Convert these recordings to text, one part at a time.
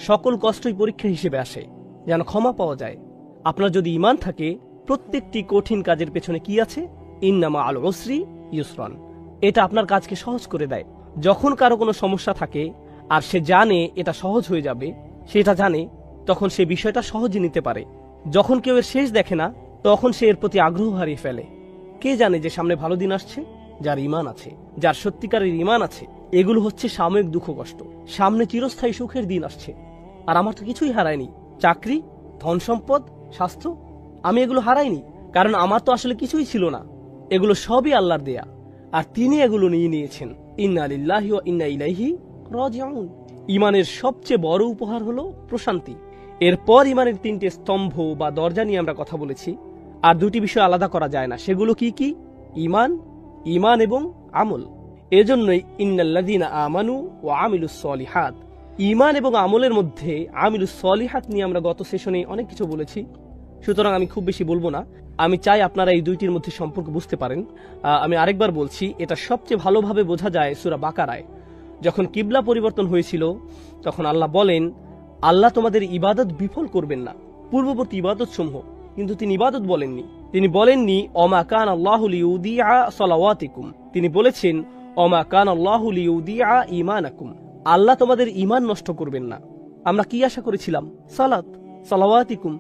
সকল কষ্টই পরীক্ষা হিসেবে আসে, যেন ক্ষমা পাওয়া যায়। আপনার যদি ঈমান থাকে, প্রত্যেকটি কঠিন কাজের পেছনে কি আছে? ইন্নামা আল উসরি ইউসরান। এটা আপনার কাজকে সহজ করে দেয়। যখন কারো কোনো সমস্যা থাকে আর সে জানে এটা সহজ হয়ে যাবে, সেটা জানে, তখন সে বিষয়টা সহজে নিতে পারে। যখন কেউ এর শেষ দেখে না, তখন সে এর প্রতি আগ্রহ হারিয়ে ফেলে। কে জানে যে সামনে ভালো দিন আসছে? যার ঈমান আছে, যার সত্যিকারের ঈমান আছে। এগুলো হচ্ছে সাময়িক দুঃখ কষ্ট, সামনে চিরস্থায়ী সুখের দিন আসছে। আর আমার তো কিছুই হারায়নি। চাকরি, ধন সম্পদ, স্বাস্থ্য, আমি এগুলো হারাইনি, কারণ আমার তো আসলে কিছুই ছিল না। এগুলো সবই আল্লাহর দেয়া, আর তিনি এগুলো নিয়ে নিয়েছেন। ইন্না লিল্লাহি ওয়া ইন্না ইলাইহি রাজিউন। ঈমানের সবচেয়ে বড় উপহার হলো প্রশান্তি। এরপর ঈমানের 3টে স্তম্ভ বা দরজা নিয়ে আমরা কথা বলেছি, আর 2টি বিষয় আলাদা করা যায় না। সেগুলো কি কি? ঈমান, ঈমান এবং আমল। এজন্যই ইন্নাল্লাযীনা আমানু ওয়া আমিলুস সলিহাত। ঈমান এবং আমলের মধ্যে আমিলুস সলিহাত নিয়ে আমরা গত সেশনে অনেক কিছু বলেছি, সুতরাং আমি খুব বেশি বলবো না। আমি চাই আপনারা এই 2টির মধ্যে সম্পর্ক বুঝতে পারেন। আমি আরেকবার বলছি, এটা সবচেয়ে ভালোভাবে বোঝা যায় সূরা বাকারায়। যখন কিবলা পরিবর্তন হয়েছিল, তখন আল্লাহ বলেন, আল্লাহ তোমাদের ইবাদত বিফল করবেন না, পূর্ববর্তী ইবাদত সমূহ। কিন্তু তিনি ইবাদত বলেননি। তিনি বলেননি অমা কান আল্লাহু লিউদিআ সালাওয়াতিকুম। তিনি বলেছেন অমা কান আল্লাহু লিউদিআ ঈমানাকুম। আল্লাহ তোমাদের ঈমান নষ্ট করবেন না। আমরা কি আশা করেছিলাম? সালাত, সালাওয়াতিকুম।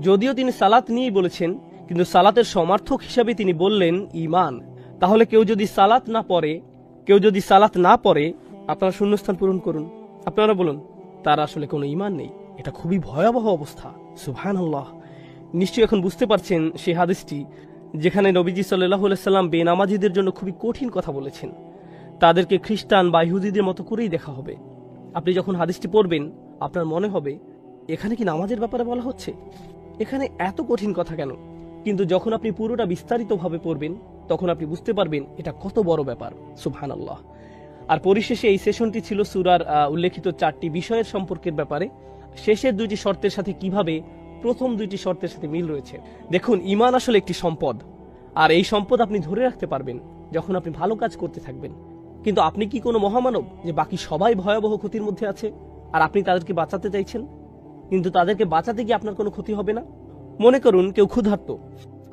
যদিও তিনি সালাত নিয়েই বলেছেন, কিন্তু সালাতের সমার্থক হিসাবে তিনি বললেন ঈমান। তাহলে কেউ যদি সালাত না পড়ে, আপনারা শূন্যস্থান পূরণ করুন। আপনারা বলুন, তার আসলে কোনো ঈমান নেই। এটা খুবই ভয়াবহ অবস্থা। সুবহানাল্লাহ। নিশ্চয়ই এখন বুঝতে পারছেন সেই হাদিসটি যেখানে নবীজি সাল্লাল্লাহু আলাইহি সাল্লাম বেনামাজিদের জন্য খুবই কঠিন কথা বলেছেন। তাদেরকে খ্রিস্টান বা ইহুদিদের মতো করেই দেখা হবে। আপনি যখন হাদিসটি পড়বেন, আপনার মনে হবে এখানে কি নামাজের ব্যাপারে বলা হচ্ছে? এখানে এত কঠিন কথা কেন? কিন্তু যখন আপনি পুরোটা বিস্তারিতভাবে পড়বেন, তখন আপনি বুঝতে পারবেন এটা কত বড় ব্যাপার। সুবহানাল্লাহ। আর পরিশেষে এই সেশনটি ছিল সূরার উল্লেখিত 4টি বিষয়ের সম্পর্কের ব্যাপারে। শেষের 2টি শর্তের সাথে কিভাবে প্রথম 2টি শর্তের সাথে মিল রয়েছে। দেখুন, ঈমান আসলে একটি সম্পদ, আর এই সম্পদ আপনি ধরে রাখতে পারবেন যখন আপনি ভালো কাজ করতে থাকবেন। কিন্তু আপনি কি কোনো মহামানব যে বাকি সবাই ভয়াবহ ক্ষতির মধ্যে আছে আর আপনি তাদেরকে বাঁচাতে চাইছেন? কিন্তু তাদেরকে বাঁচাতে গিয়ে আপনার কোনো ক্ষতি হবে না। মনে করুন কেউ ক্ষুধার্ত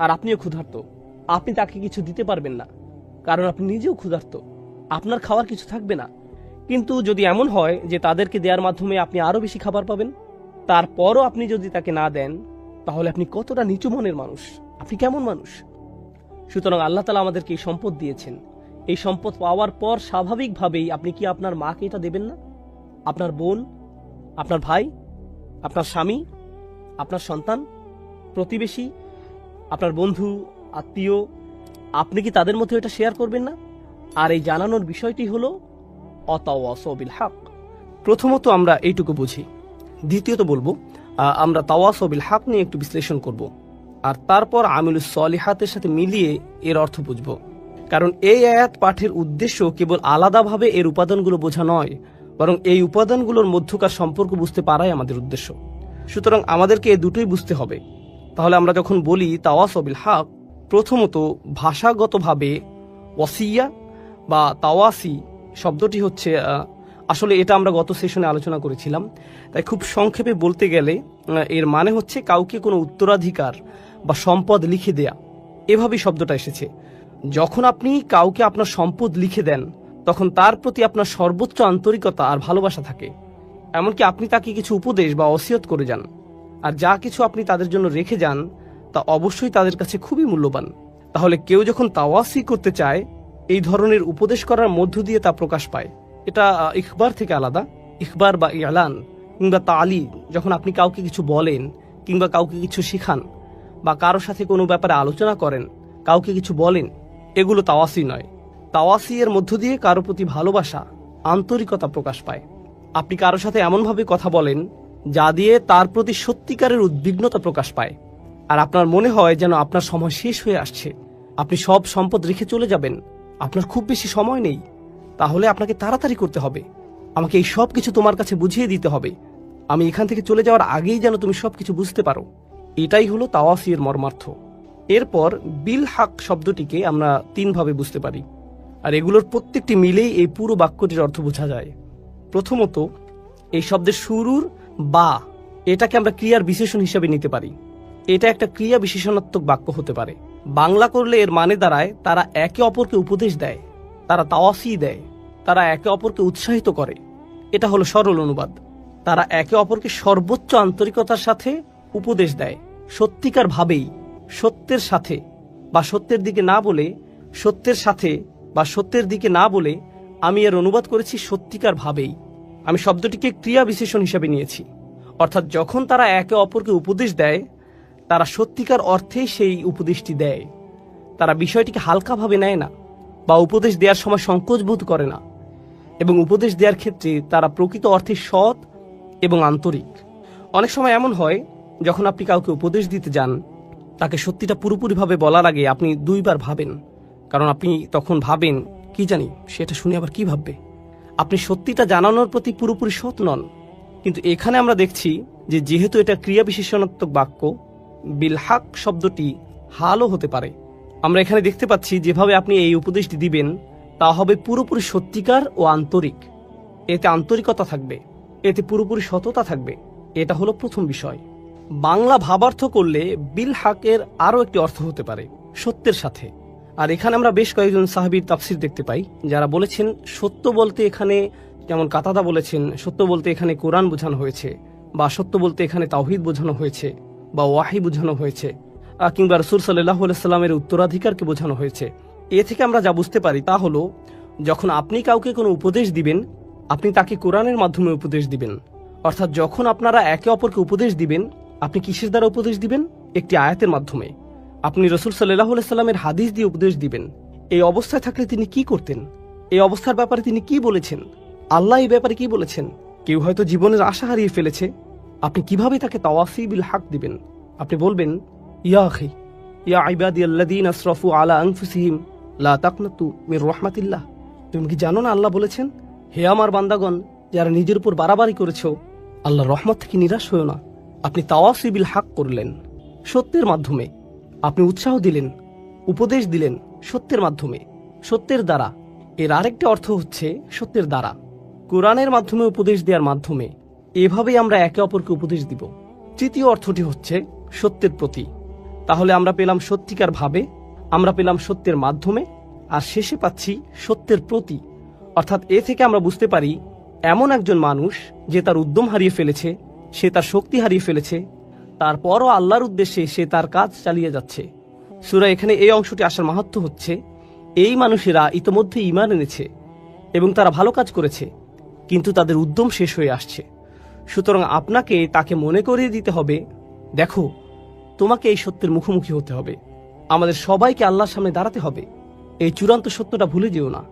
আর আপনিও ক্ষুধার্ত। আপনি তাকে কিছু দিতে পারবেন না, কারণ আপনি নিজেও ক্ষুধার্ত। আপনার খাওয়ার কিছু থাকবে না। কিন্তু যদি এমন হয় যে তাদেরকে দেওয়ার মাধ্যমে আপনি আরো বেশি খাবার পাবেন, তারপরও আপনি যদি তাকে না দেন, তাহলে আপনি কতটা নিচু মনের মানুষ, আপনি কেমন মানুষ? সুতরাং আল্লাহ তাআলা আমাদেরকে এই সম্পদ দিয়েছেন। এই সম্পদ পাওয়ার পর স্বাভাবিকভাবেই আপনি কি আপনার মাকে এটা দেবেন না? আপনার বোন, আপনার ভাই, আপনার স্বামী, আপনার সন্তান, প্রতিবেশী, আপনার বন্ধু, আত্মীয়, আপনি কি তাদের মধ্যে এটা শেয়ার করবেন না? আর এই জানানোর বিষয়টি হলো অতাওয়াসাউ বিল হক। প্রথমত আমরা এইটুকু বুঝি। দ্বিতীয়ত বলবো, আমরা তাওয়াসাউ বিল হক নিয়ে একটু বিশ্লেষণ করব, আর তারপর আমিলুস সলিহাতের সাথে মিলিয়ে এর অর্থ বুঝব। কারণ এই আয়াত পাঠের উদ্দেশ্য কেবল আলাদাভাবে এর উপাদানগুলো বোঝা নয়, বরং এই উপাদানগুলোর মধ্যকার সম্পর্ক বুঝতে পারাই আমাদের উদ্দেশ্য। সুতরাং আমাদেরকে এই দুটোই বুঝতে হবে। তাহলে আমরা যখন বলি তাওয়াসাউ বিল হক, প্রথমত ভাষাগতভাবে ওয়াসিয়া বা তাওয়াসি শব্দটি হচ্ছে, আসলে এটা আমরা গত সেশনে আলোচনা করেছিলাম, তাই খুব সংক্ষেপে বলতে গেলে এর মানে হচ্ছে কাউকে কোনো উত্তরাধিকার বা সম্পদ লিখে দেয়া। এভাবেই শব্দটা এসেছে। যখন আপনি কাউকে আপনার সম্পদ লিখে দেন, তখন তার প্রতি আপনার সর্বোচ্চ আন্তরিকতা আর ভালোবাসা থাকে। এমনকি আপনি তাকে কিছু উপদেশ বা ওসিয়ত করে যান, আর যা কিছু আপনি তাদের জন্য রেখে যান তা অবশ্যই তাদের কাছে খুবই মূল্যবান। তাহলে কেউ যখন তাওয়াসি করতে চায়, এই ধরনের উপদেশ করার মধ্য দিয়ে তা প্রকাশ পায়। এটা ইখবার থেকে আলাদা। ইখবার বা ইলান কিংবা তালি, যখন আপনি কাউকে কিছু বলেন কিংবা কাউকে কিছু শিখান বা কারো সাথে কোনো ব্যাপারে আলোচনা করেন, কাউকে কিছু বলেন, এগুলো তাওয়াসি নয়। তাওয়াসি এর মধ্য দিয়ে কারো প্রতি ভালোবাসা, আন্তরিকতা প্রকাশ পায়। আপনি কারো সাথে এমনভাবে কথা বলেন যা দিয়ে তার প্রতি সত্যিকারের উদ্বিগ্নতা প্রকাশ পায়, আর আপনার মনে হয় যেন আপনার সময় শেষ হয়ে আসছে, আপনি সব সম্পদ রেখে চলে যাবেন, আপনার খুব বেশি সময় নেই, তাহলে আপনাকে তাড়াতাড়ি করতে হবে, আমাকে এই সব কিছু তোমার কাছে বুঝিয়ে দিতে হবে, আমি এখান থেকে চলে যাওয়ার আগেই যেন তুমি সবকিছু বুঝতে পারো। এটাই হলো তাওয়াসি এর মর্মার্থ। এরপর বিল হক শব্দটিকে আমরা 3 ভাবে বুঝতে পারি, আর এগুলোর প্রত্যেকটি মিলেই এই পুরো বাক্যটির অর্থ বোঝা যায়। প্রথমত, এই শব্দের শুরুর বা এটাকে আমরা ক্রিয়ার বিশেষণ হিসেবে নিতে পারি। এটা একটা ক্রিয়া বিশেষণাত্মক বাক্য হতে পারে। বাংলা করলে এর মানে দাঁড়ায় তারা একে অপরকে উপদেশ দেয়, তারা তাওয়াসি দেয়, তারা একে অপরকে উৎসাহিত করে। এটা হলো সরল অনুবাদ। তারা একে অপরকে সর্বোচ্চ আন্তরিকতার সাথে উপদেশ দেয়, সত্যিকার ভাবেই, সত্যের সাথে বা সত্যের দিকে না বলে, সত্যের সাথে বা সত্যের দিকে না বলে আমি এর অনুবাদ করেছি সত্যিকার ভাবেই। আমি শব্দটিকে ক্রিয়া বিশেষণ হিসেবে নিয়েছি, অর্থাৎ যখন তারা একে অপরকে উপদেশ দেয় তারা সত্যিকার অর্থে সেই উপদেশটি দেয়। তারা বিষয়টিকে হালকাভাবে নেয় না বা উপদেশ দেওয়ার সময় সংকোচ বোধ করে না, এবং উপদেশ দেওয়ার ক্ষেত্রে তারা প্রকৃত অর্থে সৎ এবং আন্তরিক। অনেক সময় এমন হয়, যখন আপনি কাউকে উপদেশ দিতে যান, তাকে সত্যিটা পুরোপুরিভাবে বলার আগে আপনি দুইবার ভাবেন, কারণ আপনি তখন ভাবেন কি জানি সেটা শুনে আবার কি ভাববে। আপনি সত্যিটা জানানোর প্রতি পুরোপুরি সৎ নন। কিন্তু এখানে আমরা দেখছি যে যেহেতু এটা ক্রিয়া বিশেষণাত্মক বাক্য, বিলহাক শব্দটি হালও হতে পারে। আমরা এখানে দেখতে পাচ্ছি যেভাবে আপনি এই উপদেশটি দিবেন তা হবে পুরোপুরি সত্যিকার ও আন্তরিক। এতে আন্তরিকতা থাকবে, এতে পুরোপুরি সততা থাকবে। এটা হলো প্রথম বিষয়। বাংলা ভাবার্থ করলে বিলহাকের আরও একটি অর্থ হতে পারে সত্যের সাথে। আর এখানে আমরা বেশ কয়েকজন সাহাবীর তাফসির দেখতে পাই যারা বলেছেন সত্য বলতে এখানে, যেমন কাতাদা বলেছেন সত্য বলতে এখানে কোরআন বোঝানো হয়েছে, বা সত্য বলতে এখানে তাওহীদ বোঝানো হয়েছে, বা ওয়াহি বোঝানো হয়েছে, কিংবা রাসূল সাল্লাল্লাহু আলাইহি সাল্লামের উত্তরাধিকারকে বোঝানো হয়েছে। এ থেকে আমরা যা বুঝতে পারি তা হলো, যখন আপনি কাউকে কোনো উপদেশ দিবেন, আপনি তাকে কোরআনের মাধ্যমে উপদেশ দিবেন। অর্থাৎ যখন আপনারা একে অপরকে উপদেশ দিবেন, আপনি কিসের দ্বারা উপদেশ দিবেন? একটি আয়াতের মাধ্যমে। আপনি রাসূল সাল্লাল্লাহু আলাইহি সাল্লামের হাদিস দিয়ে উপদেশ দিবেন। এই অবস্থায় থাকলে তিনি কি করতেন? এই অবস্থার ব্যাপারে তিনি কি বলেছেন? আল্লাহ এই ব্যাপারে কি বলেছেন? কেউ হয়তো জীবনের আশা হারিয়ে ফেলেছে, আপনি কিভাবে তাকে তাওয়াসি বিল হক দিবেন? আপনি বলবেন, ইয়া আখি ইয়া ইবাদিয়াল্লাযীনা আসরাফু আলা আনফুসিহিম লা তাকনাতু মির রাহমাতিল্লাহ। তুমি কি জানো না আল্লাহ বলেছেন, হে আমার বান্দাগণ যারা নিজের উপর বাড়াবাড়ি করেছো, আল্লাহর রহমত থেকে নিরাশ হয়ো না। আপনি তাওয়াসি বিল হক করলেন সত্যের মাধ্যমে। আপনি উৎসাহ দিলেন, উপদেশ দিলেন সত্যের মাধ্যমে, সত্যের দ্বারা। এর আরেকটি অর্থ হচ্ছে সত্যের দ্বারা, কোরআনের মাধ্যমে উপদেশ দেওয়ার মাধ্যমে। এভাবেই আমরা একে অপরকে উপদেশ দিব। তৃতীয় অর্থটি হচ্ছে সত্যের প্রতি। তাহলে আমরা পেলাম সত্যিকার ভাবে, আমরা পেলাম সত্যের মাধ্যমে, আর শেষে পাচ্ছি সত্যের প্রতি। অর্থাৎ এ থেকে আমরা বুঝতে পারি এমন একজন মানুষ যে তার উদ্যম হারিয়ে ফেলেছে, সে তার শক্তি হারিয়ে ফেলেছে, তারপরও আল্লাহর উদ্দেশ্যে সে তার কাজ চালিয়ে যাচ্ছে। সূরা এখানে এই অংশটি আসার মাহাত্ম্য হচ্ছে, এই মানুষেরা ইতোমধ্যে ঈমান এনেছে এবং তারা ভালো কাজ করেছে, কিন্তু তাদের উদ্যম শেষ হয়ে আসছে। সুতরাং আপনাকে তাকে মনে করিয়ে দিতে হবে, দেখো তোমাকে এই সত্যের মুখোমুখি হতে হবে, আমাদের সবাইকে আল্লাহর সামনে দাঁড়াতে হবে। এই চূড়ান্ত সত্যটা ভুলে যেও না।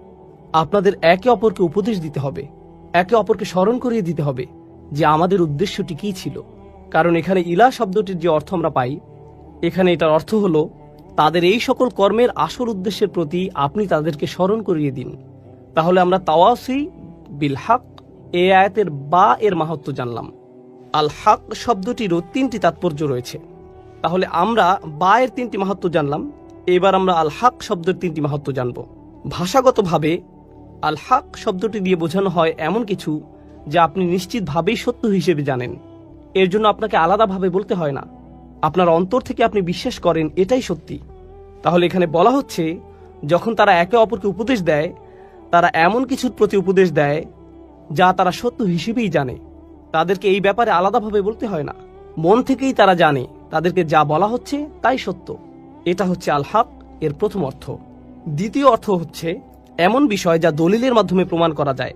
আপনাদের একে অপরকে উপদেশ দিতে হবে, একে অপরকে স্মরণ করিয়ে দিতে হবে যে আমাদের উদ্দেশ্যটি কি ছিল। কারণ এখানে ইলা শব্দটির যে অর্থ আমরা পাই, এখানে এটার অর্থ হলো তাদের এই সকল কর্মের আসল উদ্দেশ্যের প্রতি আপনি তাদেরকে স্মরণ করিয়ে দিন। তাহলে আমরা তাওয়াসি বিল হক এই আয়াতের বা এর মাহাত্ম্য জানলাম। আল হক শব্দটিরও তিনটি তাৎপর্য রয়েছে। তাহলে আমরা বা এর তিনটি মাহাত্ম্য জানলাম, এবার আমরা আল হক শব্দের তিনটি মাহাত্ম্য জানব। ভাষাগতভাবে আল হক শব্দটি দিয়ে বোঝানো হয় এমন কিছু যা আপনি নিশ্চিতভাবেই সত্য হিসেবে জানেন। এর জন্য আপনাকে আলাদাভাবে বলতে হয় না, আপনার অন্তর থেকে আপনি বিশ্বাস করেন এটাই সত্যি। তাহলে এখানে বলা হচ্ছে যখন তারা একে অপরকে উপদেশ দেয়, তারা এমন কিছুর প্রতি উপদেশ দেয় যা তারা সত্য হিসেবেই জানে। তাদেরকে এই ব্যাপারে আলাদাভাবে বলতে হয় না, মন থেকেই তারা জানে তাদেরকে যা বলা হচ্ছে তাই সত্য। এটা হচ্ছে আল হক এর প্রথম অর্থ। দ্বিতীয় অর্থ হচ্ছে এমন বিষয় যা দলিলের মাধ্যমে প্রমাণ করা যায়।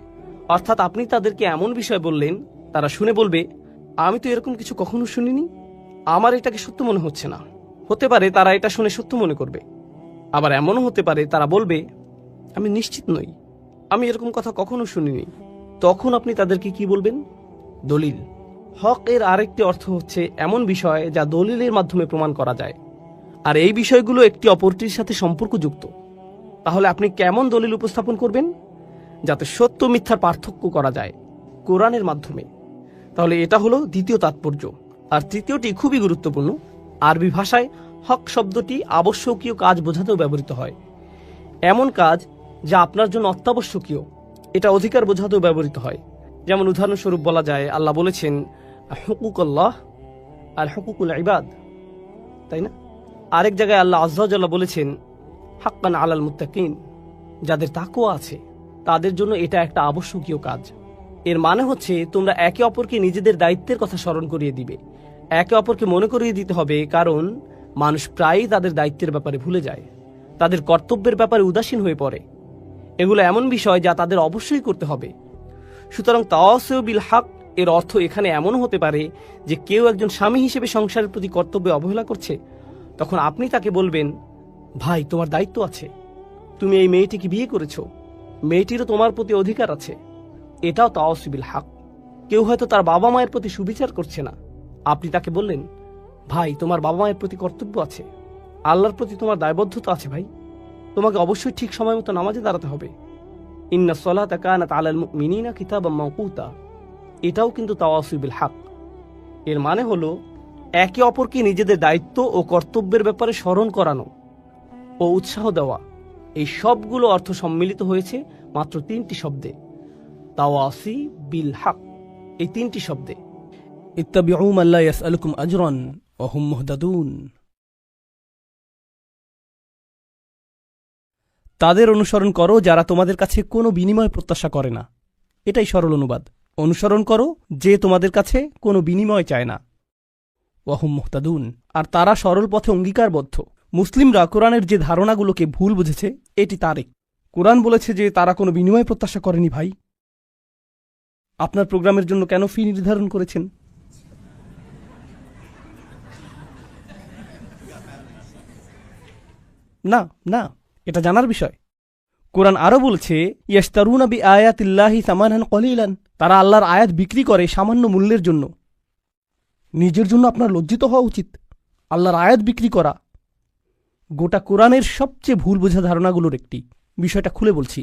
অর্থাৎ আপনি তাদেরকে এমন বিষয় বললেন, তারা শুনে বলবে, আমি তো এরকম কিছু কখনো শুনিনি, আমার এটাকে সত্য মনে হচ্ছে না। হতে পারে তারা এটা শুনে সত্য মনে করবে, আবার এমনও হতে পারে তারা বলবে, আমি নিশ্চিত নই, আমি এরকম কথা কখনো শুনিনি। তখন আপনি তাদেরকে কি বলবেন? দলিল। হক এর আরেকটি অর্থ হচ্ছে এমন বিষয় যা দলিলের মাধ্যমে প্রমাণ করা যায়, আর এই বিষয়গুলো একটি অপরটির সাথে সম্পর্কযুক্ত। তাহলে আপনি কেমন দলিল উপস্থাপন করবেন? যাতে সত্য মিথ্যার পার্থক্য করা যায়, কোরআনের মাধ্যমে। তাহলে এটা হলো দ্বিতীয় তাৎপর্য। আর তৃতীয়টি খুবই গুরুত্বপূর্ণ। আরবি ভাষায় হক শব্দটি আবশ্যকীয় কাজ বোঝাতেও ব্যবহৃত হয়। এমন কাজ যা আপনার জন্য অত্যাবশ্যকীয়, এটা অধিকার বোঝাতেও ব্যবহৃত হয়। যেমন উদাহরণস্বরূপ বলা যায়, আল্লাহ বলেছেন, হুকুক আল্লাহ আর হুকুকুল ইবাদ, তাই না? আরেক জায়গায় আল্লাহ আযজা ওয়া জাল্লা বলেছেন হাক্কান আলাল মুত্তাকিন, যাদের তাকওয়া আছে তাদের জন্য এটা একটা আবশ্যকীয় কাজ। এর মানে হচ্ছে তোমরা একে অপরকে নিজেদের দায়িত্বের কথা স্মরণ করিয়ে দিবে, একে অপরকে মনে করিয়ে দিতে হবে, কারণ মানুষ প্রায়ই তাদের দায়িত্বের ব্যাপারে ভুলে যায়, তাদের কর্তব্যের ব্যাপারে উদাসীন হয়ে পড়ে। এগুলো এমন বিষয় যা তাদের অবশ্যই করতে হবে। সুতরাং তাওয়াসিউ বিল হক এর অর্থ এখানে এমনও হতে পারে যে কেউ একজন স্বামী হিসেবে সংসারের প্রতি কর্তব্যে অবহেলা করছে, তখন আপনি তাকে বলবেন, ভাই তোমার দায়িত্ব আছে, তুমি এই মেয়েটিকে বিয়ে করেছো, মেয়েটিরও তোমার প্রতি অধিকার আছে। এটাও তাওয়াসিউ বিল হক। কেউ হয়তো তার বাবা মায়ের প্রতি সুবিচার করছে না, আপনি তাকে বললেন, ভাই তোমার বাবা মায়ের প্রতি কর্তব্য আছে, আল্লাহর প্রতি তোমার দায়বদ্ধতা আছে ভাই, তোমাকে অবশ্যই ঠিক সময় মতো নামাজে দাঁড়াতে হবে। ইন্না সলাতা কানাত আলাল মুমিনিনা কিতাবাম মাওকুতা, এটাও কিন্তু তাওয়াসিউ বিল হক। এর মানে হলো একে অপরকে নিজেদের দায়িত্ব ও কর্তব্যের ব্যাপারে স্মরণ করানো ও উৎসাহ দেওয়া। এই সবগুলো অর্থ সম্মিলিত হয়েছে মাত্র 3টি শব্দে, তাওয়াসি বিল হক। এই 3টি শব্দে, ইত্তাবিউ মান লা ইয়াসআলুকুম আজরান ওয়া হুম মুহতাদুন। তাদের অনুসরণ করো যারা তোমাদের কাছে কোনো বিনিময় প্রত্যাশা করে না। এটাই সরল অনুবাদ। অনুসরণ করো যে তোমাদের কাছে কোনো বিনিময় চায় না। ওয়া হুম মুহতাদুন, আর তারা সরল পথে অঙ্গীকারবদ্ধ। মুসলিমরা কোরআনের যে ধারণাগুলোকে ভুল বুঝেছে এটি তারেক। কোরআন বলেছে যে তারা কোনো বিনিময় প্রত্যাশা করেনি। ভাই, আপনার প্রোগ্রামের জন্য কেন ফি নির্ধারণ করেছেন? না না, এটা জানার বিষয়। কোরআন আরো বলছে, ইয়াশতারুনা বিআয়াতিল্লাহি সামানান কলিলান, তারা আল্লাহর আয়াত বিক্রি করে সামান্য মূল্যের জন্য। নিজের জন্য আপনার লজ্জিত হওয়া উচিত। আল্লাহর আয়াত বিক্রি করা গোটা কোরআনের সবচেয়ে ভুল বোঝা ধারণাগুলোর একটি। বিষয়টা খুলে বলছি।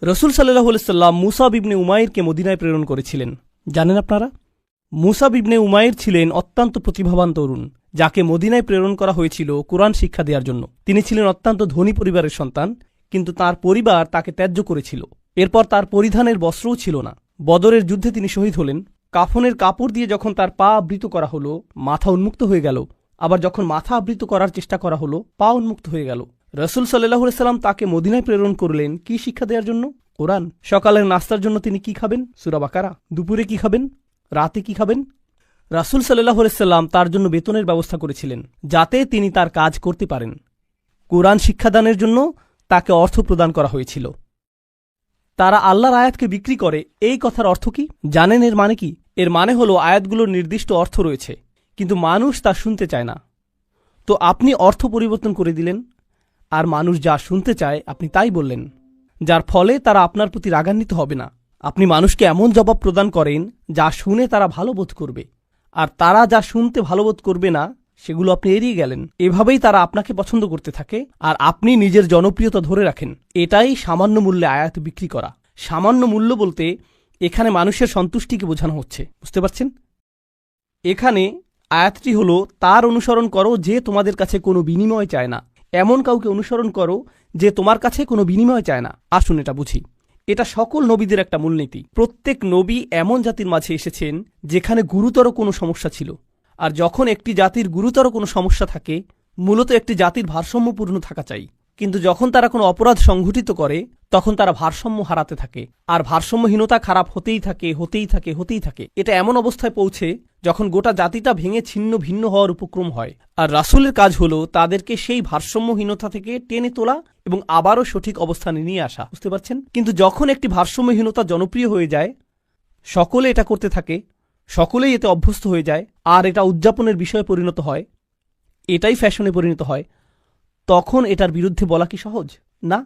রসুল সাল্লাল্লাহু আলাইহি সাল্লাম মুসাব ইবনে উমাইরকে মদিনায় প্রেরণ করেছিলেন। জানেন আপনারা, মুসাব ইবনে উমাইর ছিলেন অত্যন্ত প্রতিভাবান তরুণ, যাকে মদিনায় প্রেরণ করা হয়েছিল কোরআন শিক্ষা দেওয়ার জন্য। তিনি ছিলেন অত্যন্ত ধনী পরিবারের সন্তান, কিন্তু তার পরিবার তাকে ত্যায্য করেছিল। এরপর তার পরিধানের বস্ত্রও ছিল না। বদরের যুদ্ধে তিনি শহীদ হলেন। কাফনের কাপড় দিয়ে যখন তার পা আবৃত করা হলো, মাথা উন্মুক্ত হয়ে গেল। আবার যখন মাথা আবৃত করার চেষ্টা করা হলো, পা উন্মুক্ত হয়ে গেল। রসুল সাল্লাল্লাহু আলাইহি সাল্লাম তাকে মদিনায় প্রেরণ করলেন কি শিক্ষা দেওয়ার জন্য? কোরআন। সকালের নাস্তার জন্য তিনি কি খাবেন? সূরা বাকারা। দুপুরে কি খাবেন? রাতে কি খাবেন? রাসূল সাল্লাল্লাহু আলাইহি সাল্লাম তার জন্য বেতনের ব্যবস্থা করেছিলেন, যাতে তিনি তার কাজ করতে পারেন। কোরআন শিক্ষাদানের জন্য তাকে অর্থ প্রদান করা হয়েছিল। তারা আল্লাহর আয়াতকে বিক্রি করে, এই কথার অর্থ কি জানেন? এর মানে কি? এর মানে হলো আয়াতগুলোর নির্দিষ্ট অর্থ রয়েছে, কিন্তু মানুষ তা শুনতে চায় না। তো আপনি অর্থ পরিবর্তন করে দিলেন, আর মানুষ যা শুনতে চায় আপনি তাই বললেন, যার ফলে তারা আপনার প্রতি রাগান্বিত হবে না। আপনি মানুষকে এমন জবাব প্রদান করেন যা শুনে তারা ভালো বোধ করবে, আর তারা যা শুনতে ভালো বোধ করবে না সেগুলো আপনি এড়িয়ে গেলেন। এভাবেই তারা আপনাকে পছন্দ করতে থাকে, আর আপনি নিজের জনপ্রিয়তা ধরে রাখেন। এটাই সামান্য মূল্যে আয়াত বিক্রি করা। সামান্য মূল্য বলতে এখানে মানুষের সন্তুষ্টিকে বোঝানো হচ্ছে। বুঝতে পারছেন? এখানে আয়াতটি হলো, তার অনুসরণ করো যে তোমাদের কাছে কোনো বিনিময় চায় না। এমন কাউকে অনুসরণ করো যে তোমার কাছে কোনো বিনিময় চায় না। আসুন এটা বুঝি। এটা সকল নবীদের একটা মূলনীতি। প্রত্যেক নবী এমন জাতির মাঝে এসেছেন যেখানে গুরুতর কোনো সমস্যা ছিল, আর যখন একটি জাতির গুরুতর কোনো সমস্যা থাকে, মূলত একটি জাতির ভারসাম্যপূর্ণ থাকা চাই। কিন্তু যখন তারা কোনো অপরাধ সংঘটিত করে, তখন তারা ভারসাম্য হারাতে থাকে, আর ভারসাম্যহীনতা খারাপ হতেই থাকে, হতেই থাকে, হতেই থাকে। এটা এমন অবস্থায় পৌঁছে যখন গোটা জাতিটা ভেঙে ছিন্ন ভিন্ন হওয়ার উপক্রম হয়। আর রাসূলের কাজ হলো তাদেরকে সেই ভারসাম্যহীনতা থেকে টেনে তোলা এবং আবারও সঠিক অবস্থানে নিয়ে আসা। বুঝতে পারছেন? কিন্তু যখন একটি ভারসাম্যহীনতা জনপ্রিয় হয়ে যায়, সকলে এটা করতে থাকে, সকলেই এতে অভ্যস্ত হয়ে যায়, আর এটা উদযাপনের বিষয়ে পরিণত হয়, এটাই ফ্যাশনে পরিণত হয়, তখন এটার বিরুদ্ধে বলা কি সহজ? না।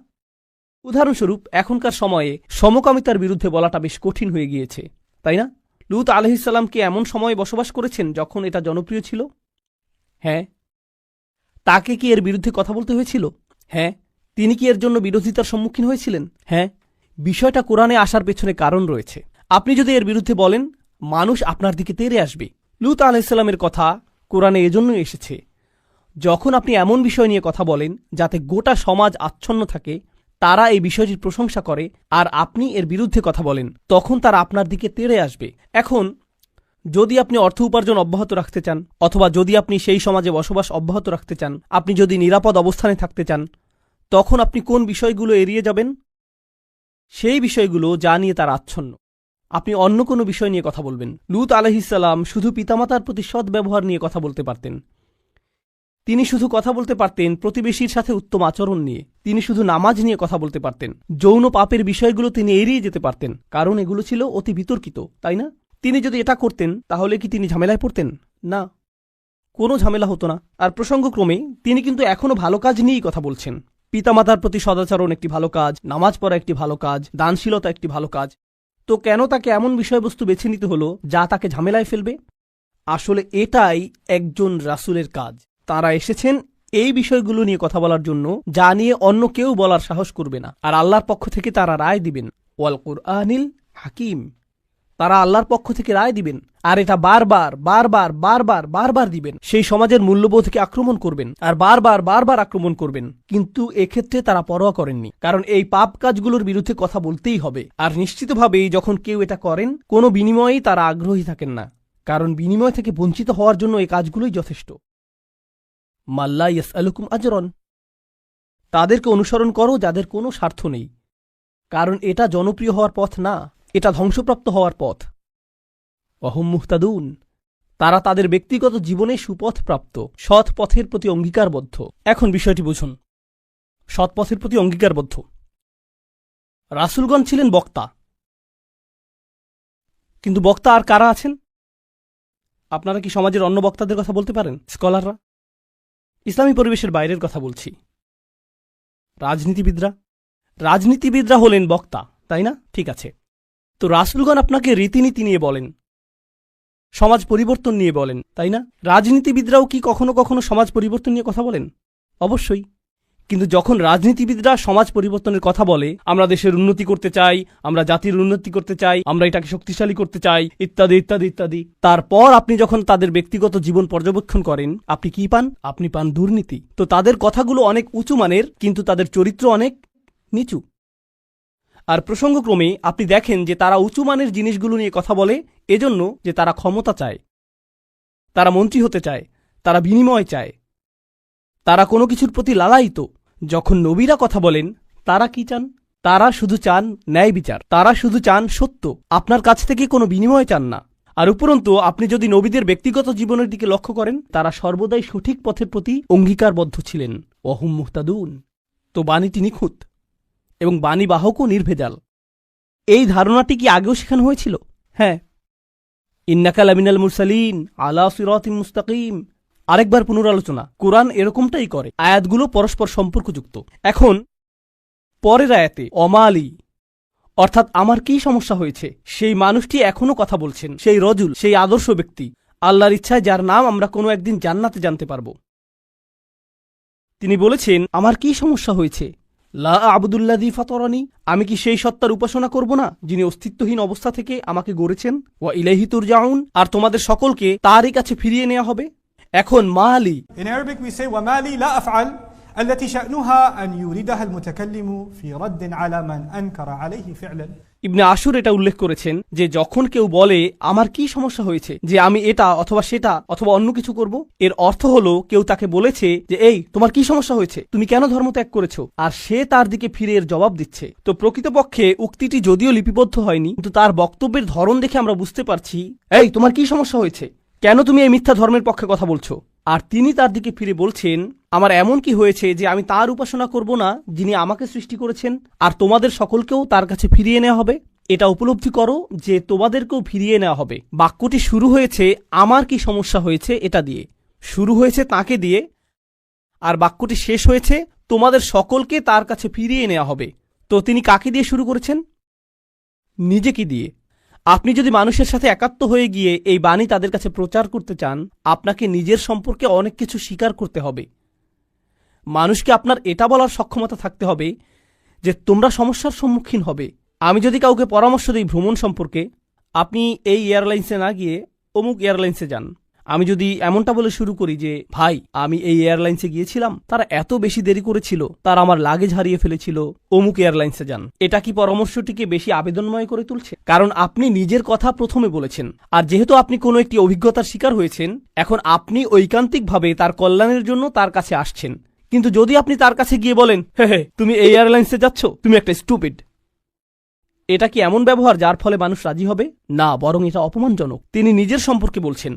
উদাহরণস্বরূপ, এখনকার সময়ে সমকামিতার বিরুদ্ধে বলাটা বেশ কঠিন হয়ে গিয়েছে, তাই না? লূত আলাইহিস সালাম কি এমন সময়ে বসবাস করেছেন যখন এটা জনপ্রিয় ছিল? হ্যাঁ। তাকে কি এর বিরুদ্ধে কথা বলতে হয়েছিল? হ্যাঁ। তিনি কি এর জন্য বিরোধিতার সম্মুখীন হয়েছিলেন? হ্যাঁ। বিষয়টা কোরআনে আসার পেছনে কারণ রয়েছে। আপনি যদি এর বিরুদ্ধে বলেন, মানুষ আপনার দিকে তেড়ে আসবে। লূত আলাইহিস সালামের কথা কোরআনে এজন্যই এসেছে। যখন আপনি এমন বিষয় নিয়ে কথা বলেন যাতে গোটা সমাজ আচ্ছন্ন থাকে, তারা এই বিষয়টির প্রশংসা করে, আর আপনি এর বিরুদ্ধে কথা বলেন, তখন তারা আপনার দিকে তেড়ে আসবে। এখন যদি আপনি অর্থ উপার্জন অব্যাহত রাখতে চান, অথবা যদি আপনি সেই সমাজে বসবাস অব্যাহত রাখতে চান, আপনি যদি নিরাপদ অবস্থানে থাকতে চান, তখন আপনি কোন বিষয়গুলো এড়িয়ে যাবেন? সেই বিষয়গুলো যা নিয়ে তার আচ্ছন্ন। আপনি অন্য কোনো বিষয় নিয়ে কথা বলবেন। লূত আলাইহিসসালাম শুধু পিতামাতার প্রতি সৎ ব্যবহার নিয়ে কথা বলতে পারতেন। তিনি শুধু কথা বলতে পারতেন প্রতিবেশীর সাথে উত্তম আচরণ নিয়ে। তিনি শুধু নামাজ নিয়ে কথা বলতে পারতেন। যৌন পাপের বিষয়গুলো তিনি এড়িয়ে যেতে পারতেন, কারণ এগুলো ছিল অতি বিতর্কিত, তাই না? তিনি যদি এটা করতেন তাহলে কি তিনি ঝামেলায় পড়তেন? না, কোনো ঝামেলা হতো না। আর প্রসঙ্গক্রমে তিনি কিন্তু এখনও ভালো কাজ নিয়েই কথা বলছেন। পিতামাতার প্রতি সদাচরণ একটি ভালো কাজ, নামাজ পড়া একটি ভালো কাজ, দানশীলতা একটি ভালো কাজ। তো কেন তাকে এমন বিষয়বস্তু বেছে নিতে হলো যা তাকে ঝামেলায় ফেলবে? আসলে এটাই একজন রাসূলের কাজ। তারা এসেছেন এই বিষয়গুলো নিয়ে কথা বলার জন্য, যা নিয়ে অন্য কেউ বলার সাহস করবে না। আর আল্লাহর পক্ষ থেকে তারা রায় দিবেন। ওয়াল কুরআনিল হাকিম, তারা আল্লাহর পক্ষ থেকে রায় দিবেন। আর এটা বারবার বারবার বারবার বারবার দিবেন। সেই সমাজের মূল্যবোধকে আক্রমণ করবেন, আর বারবার বারবার আক্রমণ করবেন। কিন্তু এক্ষেত্রে তারা পরোয়া করেননি, কারণ এই পাপ কাজগুলোর বিরুদ্ধে কথা বলতেই হবে। আর নিশ্চিতভাবেই যখন কেউ এটা করেন, কোনো বিনিময়েই তারা আগ্রহী থাকেন না, কারণ বিনিময় থেকে বঞ্চিত হওয়ার জন্য এই কাজগুলোই যথেষ্ট। মাল্লা ইয়াসআলুকুম আজরন, তাদেরকে অনুসরণ করো যাদের কোনো স্বার্থ নেই, কারণ এটা জনপ্রিয় হওয়ার পথ না, এটা ধ্বংসপ্রাপ্ত হওয়ার পথ। ওয়াহুম মুহতাদুন, তারা তাদের ব্যক্তিগত জীবনে সুপথ প্রাপ্ত, সৎ পথের প্রতি অঙ্গীকারবদ্ধ। এখন বিষয়টি বুঝুন, সৎ পথের প্রতি অঙ্গীকারবদ্ধ। রাসূলগণ ছিলেন বক্তা, কিন্তু বক্তা আর কারা আছেন? আপনারা কি সমাজের অন্য বক্তাদের কথা বলতে পারেন? স্কলাররা? ইসলামী পরিবেশের বাইরের কথা বলছি। রাজনীতিবিদরা? রাজনীতিবিদরা হলেন বক্তা, তাই না? ঠিক আছে, তো রাসূলগণ আপনাকে রীতিনীতি নিয়ে বলেন, সমাজ পরিবর্তন নিয়ে বলেন, তাই না? রাজনীতিবিদরাও কি কখনো কখনো সমাজ পরিবর্তন নিয়ে কথা বলেন? অবশ্যই। কিন্তু যখন রাজনীতিবিদরা সমাজ পরিবর্তনের কথা বলে, আমরা দেশের উন্নতি করতে চাই, আমরা জাতির উন্নতি করতে চাই, আমরা এটাকে শক্তিশালী করতে চাই, ইত্যাদি ইত্যাদি ইত্যাদি, তারপর আপনি যখন তাদের ব্যক্তিগত জীবন পর্যবেক্ষণ করেন, আপনি কি পান? আপনি পান দুর্নীতি। তো তাদের কথাগুলো অনেক উঁচু মানের, কিন্তু তাদের চরিত্র অনেক নিচু। আর প্রসঙ্গক্রমে আপনি দেখেন যে তারা উঁচু মানের জিনিসগুলো নিয়ে কথা বলে এজন্য যে তারা ক্ষমতা চায়, তারা মন্ত্রী হতে চায়, তারা বিনিময় চায়, তারা কোনো কিছুর প্রতি লালায়িত। যখন নবীরা কথা বলেন, তারা কি চান? তারা শুধু চান ন্যায় বিচার, তারা শুধু চান সত্য, আপনার কাছ থেকে কোনো বিনিময় চান না। আর উপরন্তু আপনি যদি নবীদের ব্যক্তিগত জীবনের দিকে লক্ষ্য করেন, তারা সর্বদাই সঠিক পথের প্রতি অঙ্গীকারবদ্ধ ছিলেন। ওয়াহুম মুহতাদুন, তো বাণীটি নিখুঁত এবং বাণীবাহকও নির্ভেজাল। এই ধারণাটি কি আগেও শেখানো হয়েছিল? হ্যাঁ, ইন্নাকা লামিনাল মুরসালিন আলা সিরাতিম মুস্তাকিম। আরেকবার পুনরালোচনা, কোরআন এরকমটাই করে, আয়াতগুলো পরস্পর সম্পর্কযুক্ত। এখন পরের আয়াতে অমালি, অর্থাৎ আমার কি সমস্যা হয়েছে, সেই মানুষটি এখনো কথা বলছেন, সেই রজুল, সেই আদর্শ ব্যক্তি, আল্লাহর ইচ্ছায় যার নাম আমরা কোনো একদিন জান্নাতে জানতে পারব। তিনি বলেছেন, আমার কি সমস্যা হয়েছে? লা আবুদুল্লাযী ফাতারানি, আমি কি সেই সত্তার উপাসনা করব না যিনি অস্তিত্বহীন অবস্থা থেকে আমাকে গড়েছেন? ওয়া ইলাইহি তুরজাউন, আর তোমাদের সকলকে তারই কাছে ফিরিয়ে নেওয়া হবে। এখন মালি, In Arabic we say وَمَالِي لا أفعل التي شأنها أن يوردها المتكلم في رد على من أنكر عليه فعلا। ইবনে আশুর এটা উল্লেখ করেছেন যে যখন কেউ বলে আমার কি সমস্যা হয়েছে যে আমি এটা অথবা সেটা অথবা অন্য কিছু করব, এর অর্থ হলো কেউ তাকে বলেছে যে এই তোমার কি সমস্যা হয়েছে, তুমি কেন ধর্ম ত্যাগ করেছো, আর সে তার দিকে ফিরে এর জবাব দিচ্ছে। তো প্রকৃতপক্ষে উক্তিটি যদিও লিপিবদ্ধ হয়নি, কিন্তু তার বক্তব্যের ধরন দেখে আমরা বুঝতে পারছি এই তোমার কি সমস্যা হয়েছে, কেন তুমি এই মিথ্যা ধর্মের পক্ষে কথা বলছো। আর তিনি তার দিকে ফিরে বলছেন আমার এমন কি হয়েছে যে আমি তার উপাসনা করব না যিনি আমাকে সৃষ্টি করেছেন, আর তোমাদের সকলকেও তার কাছে ফিরিয়ে নেওয়া হবে। এটা উপলব্ধি করো যে তোমাদেরকেও ফিরিয়ে নেওয়া হবে। বাক্যটি শুরু হয়েছে আমার কি সমস্যা হয়েছে এটা দিয়ে, শুরু হয়েছে তাকে দিয়ে, আর বাক্যটি শেষ হয়েছে তোমাদের সকলকে তার কাছে ফিরিয়ে নেওয়া হবে। তো তিনি কাকে দিয়ে শুরু করেছেন? নিজেকে দিয়ে। আপনি যদি মানুষের সাথে একাত্ম হয়ে গিয়ে এই বাণী তাদের কাছে প্রচার করতে চান, আপনাকে নিজের সম্পর্কে অনেক কিছু স্বীকার করতে হবে। মানুষকে আপনার এটা বলার সক্ষমতা থাকতে হবে যে তোমরা সমস্যার সম্মুখীন হবে। আমি যদি কাউকে পরামর্শ দিই ভ্রমণ সম্পর্কে, আপনি এই এয়ারলাইন্সে না গিয়ে অমুক এয়ারলাইন্সে যান, আমি যদি এমনটা বলে শুরু করি যে ভাই আমি এই এয়ারলাইন্সে গিয়েছিলাম, তারা এত বেশি দেরি করেছিল, তারা আমার লাগেজ হারিয়ে ফেলেছিল, অমুক এয়ারলাইন্সে যান, এটা কি পরামর্শটিকে বেশি আবেদনময় করে তুলছে? কারণ আপনি নিজের কথা প্রথমে বলেছেন, আর যেহেতু আপনি কোনো একটি অভিজ্ঞতার শিকার হয়েছেন, এখন আপনি ঐকান্তিকভাবে তার কল্যাণের জন্য তার কাছে আসছেন। কিন্তু যদি আপনি তার কাছে গিয়ে বলেন, হে তুমি এই এয়ারলাইন্সে যাচ্ছ, তুমি একটা স্টুপিড, এটা কি এমন ব্যবহার যার ফলে মানুষ রাজি হবে? না, বরং এটা অপমানজনক। তিনি নিজের সম্পর্কে বলছেন,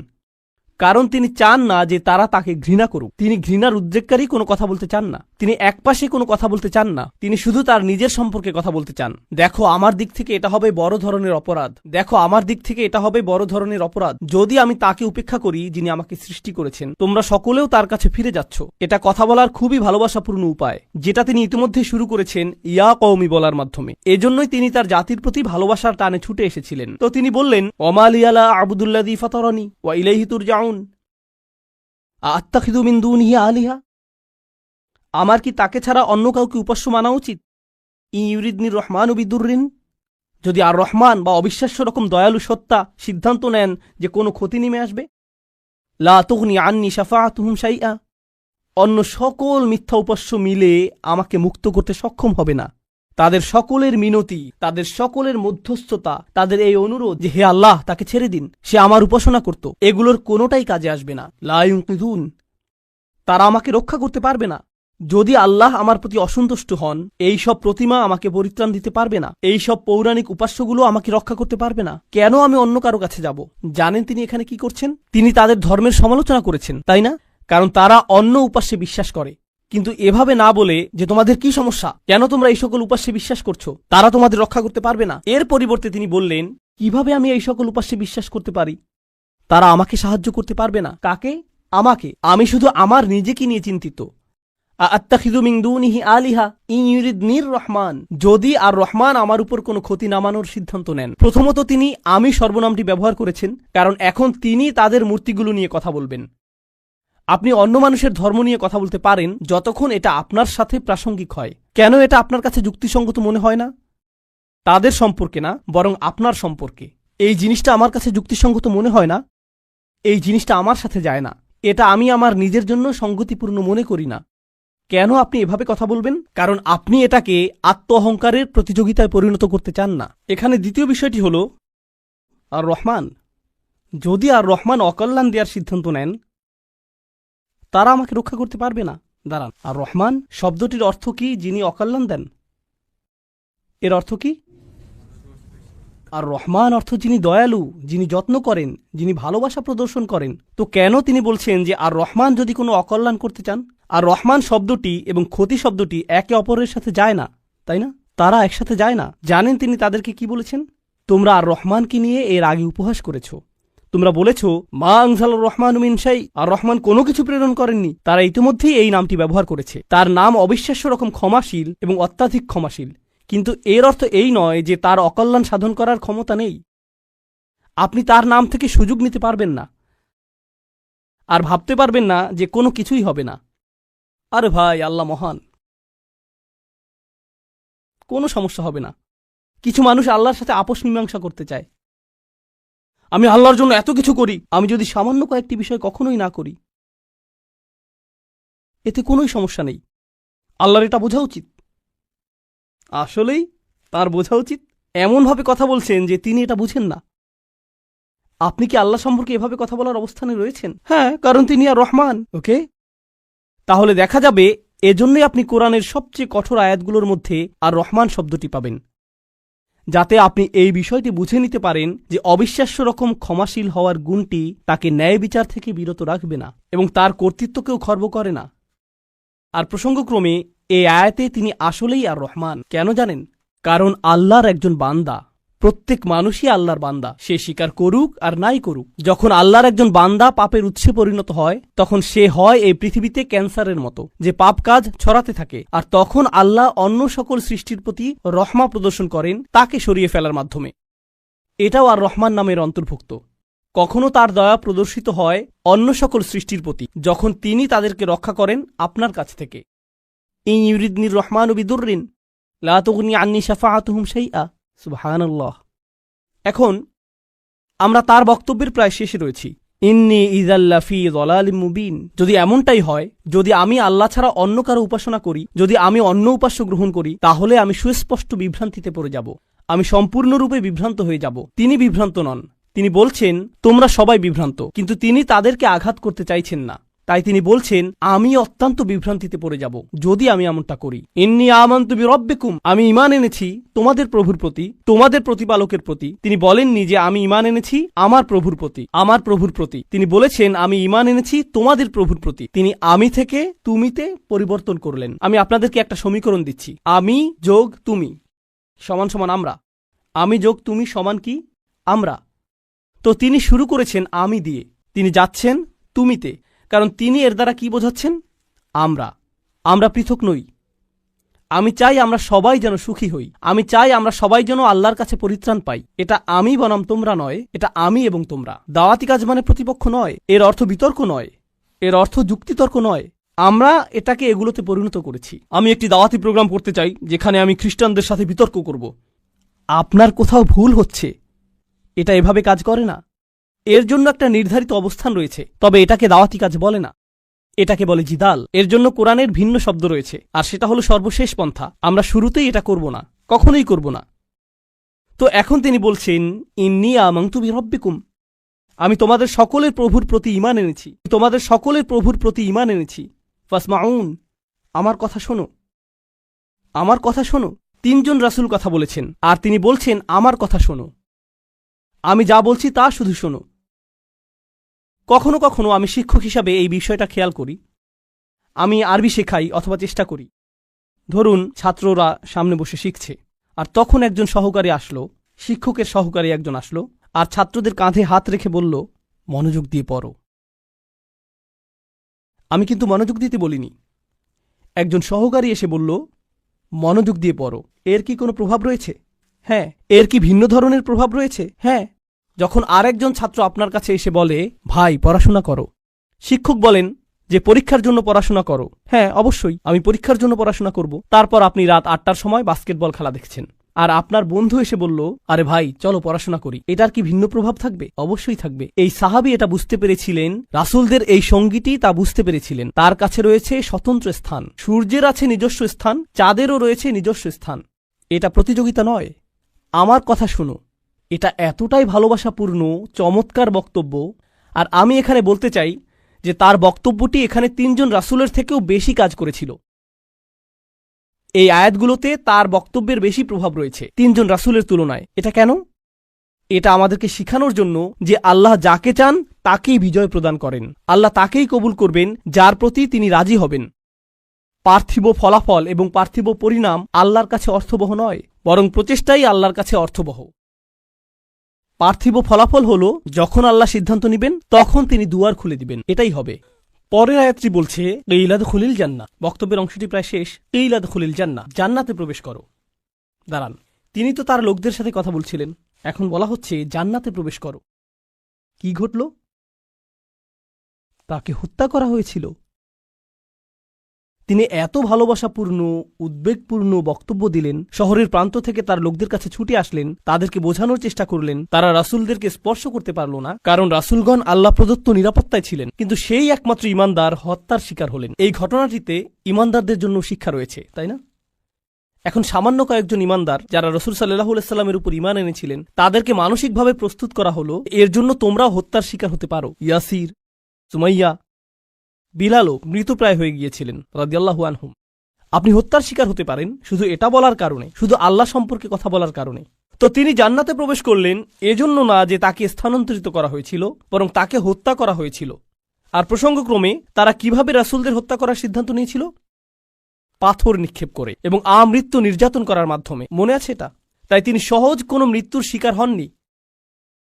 কারণ তিনি চান না যে তারা তাকে ঘৃণা করুক। তিনি ঘৃণার উদ্রেককারী কোনো কথা বলতে চান না, তিনি একপাশে কোনো কথা বলতে চান না, তিনি শুধু তার নিজের সম্পর্কে কথা বলতে চান। দেখো আমার দিক থেকে এটা হবে বড় ধরনের অপরাধ, দেখো আমার দিক থেকে এটা হবে বড় ধরনের অপরাধ যদি আমি তাকে উপেক্ষা করি যিনি আমাকে সৃষ্টি করেছেন। তোমরা সকলেও তার কাছে ফিরে যাচ্ছ। এটা কথা বলার খুবই ভালোবাসাপূর্ণ উপায়, যেটা তিনি ইতিমধ্যে শুরু করেছেন ইয়া কওমি বলার মাধ্যমে। এজন্যই তিনি তার জাতির প্রতি ভালোবাসার টানে ছুটে এসেছিলেন। তো তিনি বললেন, ওমা লিয়ালা আবুদুল্লাযী ফাতারানি ওয়া ইলাইহি তুরজাউন আত্তাখিযু মিন দুনিহি আলিহা, আমার কি তাকে ছাড়া অন্য কাউকে উপাস্য মানা উচিত? ইউরিদনির রহমানু বিদুররিন, যদি আর রহমান বা অবিশ্বাস্য রকম দয়ালু সত্তা সিদ্ধান্ত নেন যে কোনো ক্ষতি নেমে আসবে, লা তুগনি আন্নি শাফাআতুহুম শাইআ, অন্য সকল মিথ্যা উপাস্য মিলে আমাকে মুক্ত করতে সক্ষম হবে না। তাদের সকলের মিনতি, তাদের সকলের মধ্যস্থতা, তাদের এই অনুরোধ যে হে আল্লাহ তাকে ছেড়ে দিন, সে আমার উপাসনা করত, এগুলোর কোনোটাই কাজে আসবে না। লা ইউনকিযুন, তারা আমাকে রক্ষা করতে পারবে না। যদি আল্লাহ আমার প্রতি অসন্তুষ্ট হন, এই সব প্রতিমা আমাকে পরিত্রাণ দিতে পারবে না, এই সব পৌরাণিক উপাস্যগুলো আমাকে রক্ষা করতে পারবে না। কেন আমি অন্য কারো কাছে যাব? জানেন তিনি এখানে কি করছেন? তিনি তাদের ধর্মের সমালোচনা করেছেন, তাই না? কারণ তারা অন্য উপাস্যে বিশ্বাস করে। কিন্তু এভাবে না বলে যে তোমাদের কি সমস্যা, কেন তোমরা এই সকল উপাস্যে বিশ্বাস করছো, তারা তোমাদের রক্ষা করতে পারবে না, এর পরিবর্তে তিনি বললেন, কিভাবে আমি এই সকল উপাস্যে বিশ্বাস করতে পারি? তারা আমাকে সাহায্য করতে পারবে না। কাকে? আমাকে। আমি শুধু আমার নিজেকে নিয়ে চিন্তিত। আত্তাখিযু মিন দুনিহি আলিহা ইন ইউরিদনির রহমান, যদি আর রহমান আমার উপর কোনো ক্ষতি নামানোর সিদ্ধান্ত নেন। প্রথমত তিনি আমি সর্বনামটি ব্যবহার করেছেন, কারণ এখন তিনি তাদের মূর্তিগুলো নিয়ে কথা বলবেন। আপনি অন্য মানুষের ধর্ম নিয়ে কথা বলতে পারেন যতক্ষণ এটা আপনার সাথে প্রাসঙ্গিক হয়। কেন এটা আপনার কাছে যুক্তিসঙ্গত মনে হয় না? তাদের সম্পর্কে না, বরং আপনার সম্পর্কে। এই জিনিসটা আমার কাছে যুক্তিসঙ্গত মনে হয় না, এই জিনিসটা আমার সাথে যায় না, এটা আমি আমার নিজের জন্য সঙ্গতিপূর্ণ মনে করি না। কেন আপনি এভাবে কথা বলবেন? কারণ আপনি এটাকে আত্ম অহংকারের প্রতিযোগিতায় পরিণত করতে চান না। এখানে দ্বিতীয় বিষয়টি হল আর রহমান, যদি আর রহমান অকল্যাণ দেওয়ার সিদ্ধান্ত নেন, তারা আমাকে রক্ষা করতে পারবে না। দাঁড়ান, আর রহমান শব্দটির অর্থ কি? যিনি অকল্যাণ দেন। এর অর্থ কি? আর রহমান অর্থ যিনি দয়ালু, যিনি যত্ন করেন, যিনি ভালোবাসা প্রদর্শন করেন। তো কেন তিনি বলছেন যে আর রহমান যদি কোনো অকল্যাণ করতে চান? আর রহমান শব্দটি এবং ক্ষতি শব্দটি একে অপরের সাথে যায় না, তাই না? তারা একসাথে যায় না। জানেন তিনি তাদেরকে কি বলেছেন? তোমরা আর রহমানকে নিয়ে এর আগে উপহাস করেছ। তোমরা বলেছ মা আনজালার রহমানু মিন শাই, আর রহমান কোনো কিছু প্রেরণ করেননি। তারা ইতিমধ্যেই এই নামটি ব্যবহার করেছে। তার নাম অবিশ্বাস্য রকম ক্ষমাশীল এবং অত্যাধিক ক্ষমাশীল, কিন্তু এর অর্থ এই নয় যে তার অকল্যাণ সাধন করার ক্ষমতা নেই। আপনি তার নাম থেকে সুযোগ নিতে পারবেন না, আর ভাবতে পারবেন না যে কোনো কিছুই হবে না। আরে ভাই, আল্লাহ মহান, কোনো সমস্যা হবে না। কিছু মানুষ আল্লাহর সাথে আপোষ মীমাংসা করতে চায়। আমি আল্লাহর জন্য এত কিছু করি, আমি যদি সামান্য কয়েকটি বিষয় কখনোই না করি, এতে কোনোই সমস্যা নেই। আল্লাহর এটা বোঝা উচিত। আসলেই তার বোঝা উচিত। এমনভাবে কথা বলছেন যে তিনি এটা বুঝেন না। আপনি কি আল্লাহ সম্পর্কে এভাবে কথা বলার অবস্থানে রয়েছেন? হ্যাঁ, কারণ তিনি আর রহমান। ওকে, তাহলে দেখা যাবে এজন্যই আপনি কোরআনের সবচেয়ে কঠোর আয়াতগুলোর মধ্যে আর রহমান শব্দটি পাবেন, যাতে আপনি এই বিষয়টি বুঝে নিতে পারেন যে অবিশ্বাস্য রকম ক্ষমাশীল হওয়ার গুণটি তাকে ন্যায় বিচার থেকে বিরত রাখবে না এবং তার কর্তৃত্বকেও খর্ব করে না। আর প্রসঙ্গক্রমে এই আয়াতে তিনি আসলেই আর রহমান। কেন জানেন? কারণ আল্লাহর একজন বান্দা, প্রত্যেক মানুষই আল্লাহর বান্দা, সে স্বীকার করুক আর নাই করুক। যখন আল্লাহর একজন বান্দা পাপের উৎসে পরিণত হয়, তখন সে হয় এই পৃথিবীতে ক্যান্সারের মতো, যে পাপ কাজ ছড়াতে থাকে। আর তখন আল্লাহ অন্য সকল সৃষ্টির প্রতি রহমা প্রদর্শন করেন তাকে সরিয়ে ফেলার মাধ্যমে। এটাও আর রহমান নামের অন্তর্ভুক্ত। কখনো তার দয়া প্রদর্শিত হয় অন্য সকল সৃষ্টির প্রতি, যখন তিনি তাদেরকে রক্ষা করেন আপনার কাছ থেকে। ইন ইউরিদনির রহমানু বিদুররিন লা তুগনি আন্নি শাফাআতুহুম শাইআ। সুবহানাল্লাহ। এখন আমরা তার বক্তব্যের প্রায় শেষে রয়েছি। ইন্নী ইযাল্লা ফী যালালিম মুবিন। যদি এমনটাই হয়, যদি আমি আল্লাহ ছাড়া অন্য কারো উপাসনা করি, যদি আমি অন্য উপাস্য গ্রহণ করি, তাহলে আমি সুস্পষ্ট বিভ্রান্তিতে পড়ে যাব, আমি সম্পূর্ণরূপে বিভ্রান্ত হয়ে যাব। তিনি বিভ্রান্ত নন, তিনি বলছেন তোমরা সবাই বিভ্রান্ত, কিন্তু তিনি তাদেরকে আঘাত করতে চাইছেন না। তাই তিনি বলছেন আমি অত্যন্ত বিভ্রান্তিতে পড়ে যাব যদি আমি এমনটা করি। ইন্নী আমানতু বিরব্বিকুম, আমি ঈমান এনেছি তোমাদের প্রভুর প্রতি, তোমাদের প্রতিপালকের প্রতি। তিনি বলেননি যে আমি ঈমান এনেছি আমার প্রভুর প্রতি, আমার প্রভুর প্রতি। তিনি বলেছেন আমি ঈমান এনেছি তোমাদের প্রভুর প্রতি। তিনি আমি থেকে তুমিতে পরিবর্তন করলেন। আমি আপনাদেরকে একটা সমীকরণ দিচ্ছি, আমি যোগ তুমি সমান সমান আমরা, আমি যোগ তুমি সমান কি আমরা। তো তিনি শুরু করেছেন আমি দিয়ে, তিনি যাচ্ছেন তুমিতে, কারণ তিনি এর দ্বারা কি বোঝাচ্ছেন, আমরা পৃথক নই। আমি চাই আমরা সবাই যেন সুখী হই, আমি চাই আমরা সবাই যেন আল্লাহর কাছে পরিত্রাণ পাই। এটা আমি বনাম তোমরা নয়, এটা আমি এবং তোমরা। দাওয়াতি কাজ মানে প্রতিপক্ষ নয়, এর অর্থ বিতর্ক নয়, এর অর্থ যুক্তিতর্ক নয়। আমরা এটাকে এগুলোতে পরিণত করেছি। আমি একটি দাওয়াতি প্রোগ্রাম করতে চাই যেখানে আমি খ্রিস্টানদের সাথে বিতর্ক করব। আপনার কোথাও ভুল হচ্ছে, এটা এভাবে কাজ করে না। এর জন্য একটা নির্ধারিত অবস্থান রয়েছে, তবে এটাকে দাওয়াতি কাজ বলে না, এটাকে বলে জিদাল। এর জন্য কোরআনের ভিন্ন শব্দ রয়েছে, আর সেটা হলো সর্বশেষ পন্থা। আমরা শুরুতেই এটা করব না, কখনোই করব না। তো এখন তিনি বলছেন ইন্নী আমানতু বিরব্বিকুম, আমি তোমাদের সকলের প্রভুর প্রতি ঈমান এনেছি, তোমাদের সকলের প্রভুর প্রতি ঈমান এনেছি। ফাসমাউন, আমার কথা শোনো, আমার কথা শোনো। তিনজন রাসূল কথা বলেছেন, আর তিনি বলছেন আমার কথা শোনো, আমি যা বলছি তা শুধু শোনো। কখনো কখনো আমি শিক্ষক হিসাবে এই বিষয়টা খেয়াল করি। আমি আরবি শেখাই অথবা চেষ্টা করি। ধরুন ছাত্ররা সামনে বসে শিখছে, আর তখন একজন সহকারী আসলো, শিক্ষকের সহকারী একজন আসলো, আর ছাত্রদের কাঁধে হাত রেখে বলল মনোযোগ দিয়ে পড়ো। আমি কিন্তু মনোযোগ দিতে বলিনি, একজন সহকারী এসে বলল মনোযোগ দিয়ে পড়ো। এর কি কোনো প্রভাব রয়েছে? হ্যাঁ। এর কি ভিন্ন ধরনের প্রভাব রয়েছে? হ্যাঁ। যখন আরেকজন ছাত্র আপনার কাছে এসে বলে ভাই পড়াশোনা করো, শিক্ষক বলেন যে পরীক্ষার জন্য পড়াশোনা করো, হ্যাঁ অবশ্যই আমি পরীক্ষার জন্য পড়াশোনা করব। তারপর আপনি রাত ৮টার সময় বাস্কেটবল খেলা দেখছেন, আর আপনার বন্ধু এসে বলল আরে ভাই চলো পড়াশোনা করি। এটার কি ভিন্ন প্রভাব থাকবে? অবশ্যই থাকবে। এই সাহাবী এটা বুঝতে পেরেছিলেন, রাসূলদের এই সঙ্গীটি তা বুঝতে পেরেছিলেন। তার কাছে রয়েছে স্বতন্ত্র স্থান, সূর্যের আছে নিজস্ব স্থান, চাঁদেরও রয়েছে নিজস্ব স্থান। এটা প্রতিযোগিতা নয়। আমার কথা শুনো, এটা এতটাই ভালোবাসাপূর্ণ চমৎকার বক্তব্য। আর আমি এখানে বলতে চাই যে তার বক্তব্যটি এখানে তিনজন রাসূলের থেকেও বেশি কাজ করেছিল। এই আয়াতগুলোতে তার বক্তব্যের বেশি প্রভাব রয়েছে তিনজন রাসূলের তুলনায়। এটা কেন? এটা আমাদেরকে শিখানোর জন্য যে আল্লাহ যাকে চান তাকেই বিজয় প্রদান করেন, আল্লাহ তাকেই কবুল করবেন যার প্রতি তিনি রাজি হবেন। পার্থিব ফলাফল এবং পার্থিব পরিণাম আল্লাহর কাছে অর্থবহ নয়, বরং প্রচেষ্টাই আল্লাহর কাছে অর্থবহ। পার্থিব ফলাফল হল যখন আল্লাহ সিদ্ধান্ত নেবেন তখন তিনি দুয়ার খুলে দিবেন, এটাই হবে। পরের আয়াতটি বলছে কিলা দুখুলিল জান্নাহ। বক্তব্যের অংশটি প্রায় শেষ। কিলা দুখুলিল জান্নাহ, জান্নাতে প্রবেশ করো। দাঁড়ান, তিনি তো তার লোকদের সাথে কথা বলছিলেন, এখন বলা হচ্ছে জান্নাতে প্রবেশ করো। কি ঘটল? তাকে হত্যা করা হয়েছিল। তিনি এত ভালোবাসাপূর্ণ উদ্বেগপূর্ণ বক্তব্য দিলেন, শহরের প্রান্ত থেকে তার লোকদের কাছে ছুটে আসলেন, তাদেরকে বোঝানোর চেষ্টা করলেন। তারা রাসূলদেরকে স্পর্শ করতে পারল না, কারণ রাসূলগণ আল্লাহ প্রদত্ত নিরাপত্তায় ছিলেন। কিন্তু সেই একমাত্র ঈমানদার হত্যার শিকার হলেন। এই ঘটনাটিতে ঈমানদারদের জন্য শিক্ষা রয়েছে, তাই না? এখন সামান্য কয়েকজন ঈমানদার যারা রাসূল সাল্লাল্লাহু আলাইহি সাল্লামের উপর ঈমান এনেছিলেন, তাদেরকে মানসিকভাবে প্রস্তুত করা হলো এর জন্য তোমরাও হত্যার শিকার হতে পারো। ইয়াসির, সুমাইয়া, বিলালও মৃতপ্রায় হয়ে গিয়েছিলেন রাদিয়াল্লাহু আনহুম। আপনি হত্যার শিকার হতে পারেন শুধু এটা বলার কারণে, শুধু আল্লাহ সম্পর্কে কথা বলার কারণে। তো তিনি জান্নাতে প্রবেশ করলেন এজন্য না যে তাকে স্থানান্তরিত করা হয়েছিল, বরং তাকে হত্যা করা হয়েছিল। আর প্রসঙ্গক্রমে তারা কিভাবে রাসূলদের হত্যা করার সিদ্ধান্ত নিয়েছিল? পাথর নিক্ষেপ করে এবং আমৃত্যু নির্যাতন করার মাধ্যমে। মনে আছে এটা? তাই তিনি সহজ কোনো মৃত্যুর শিকার হননি।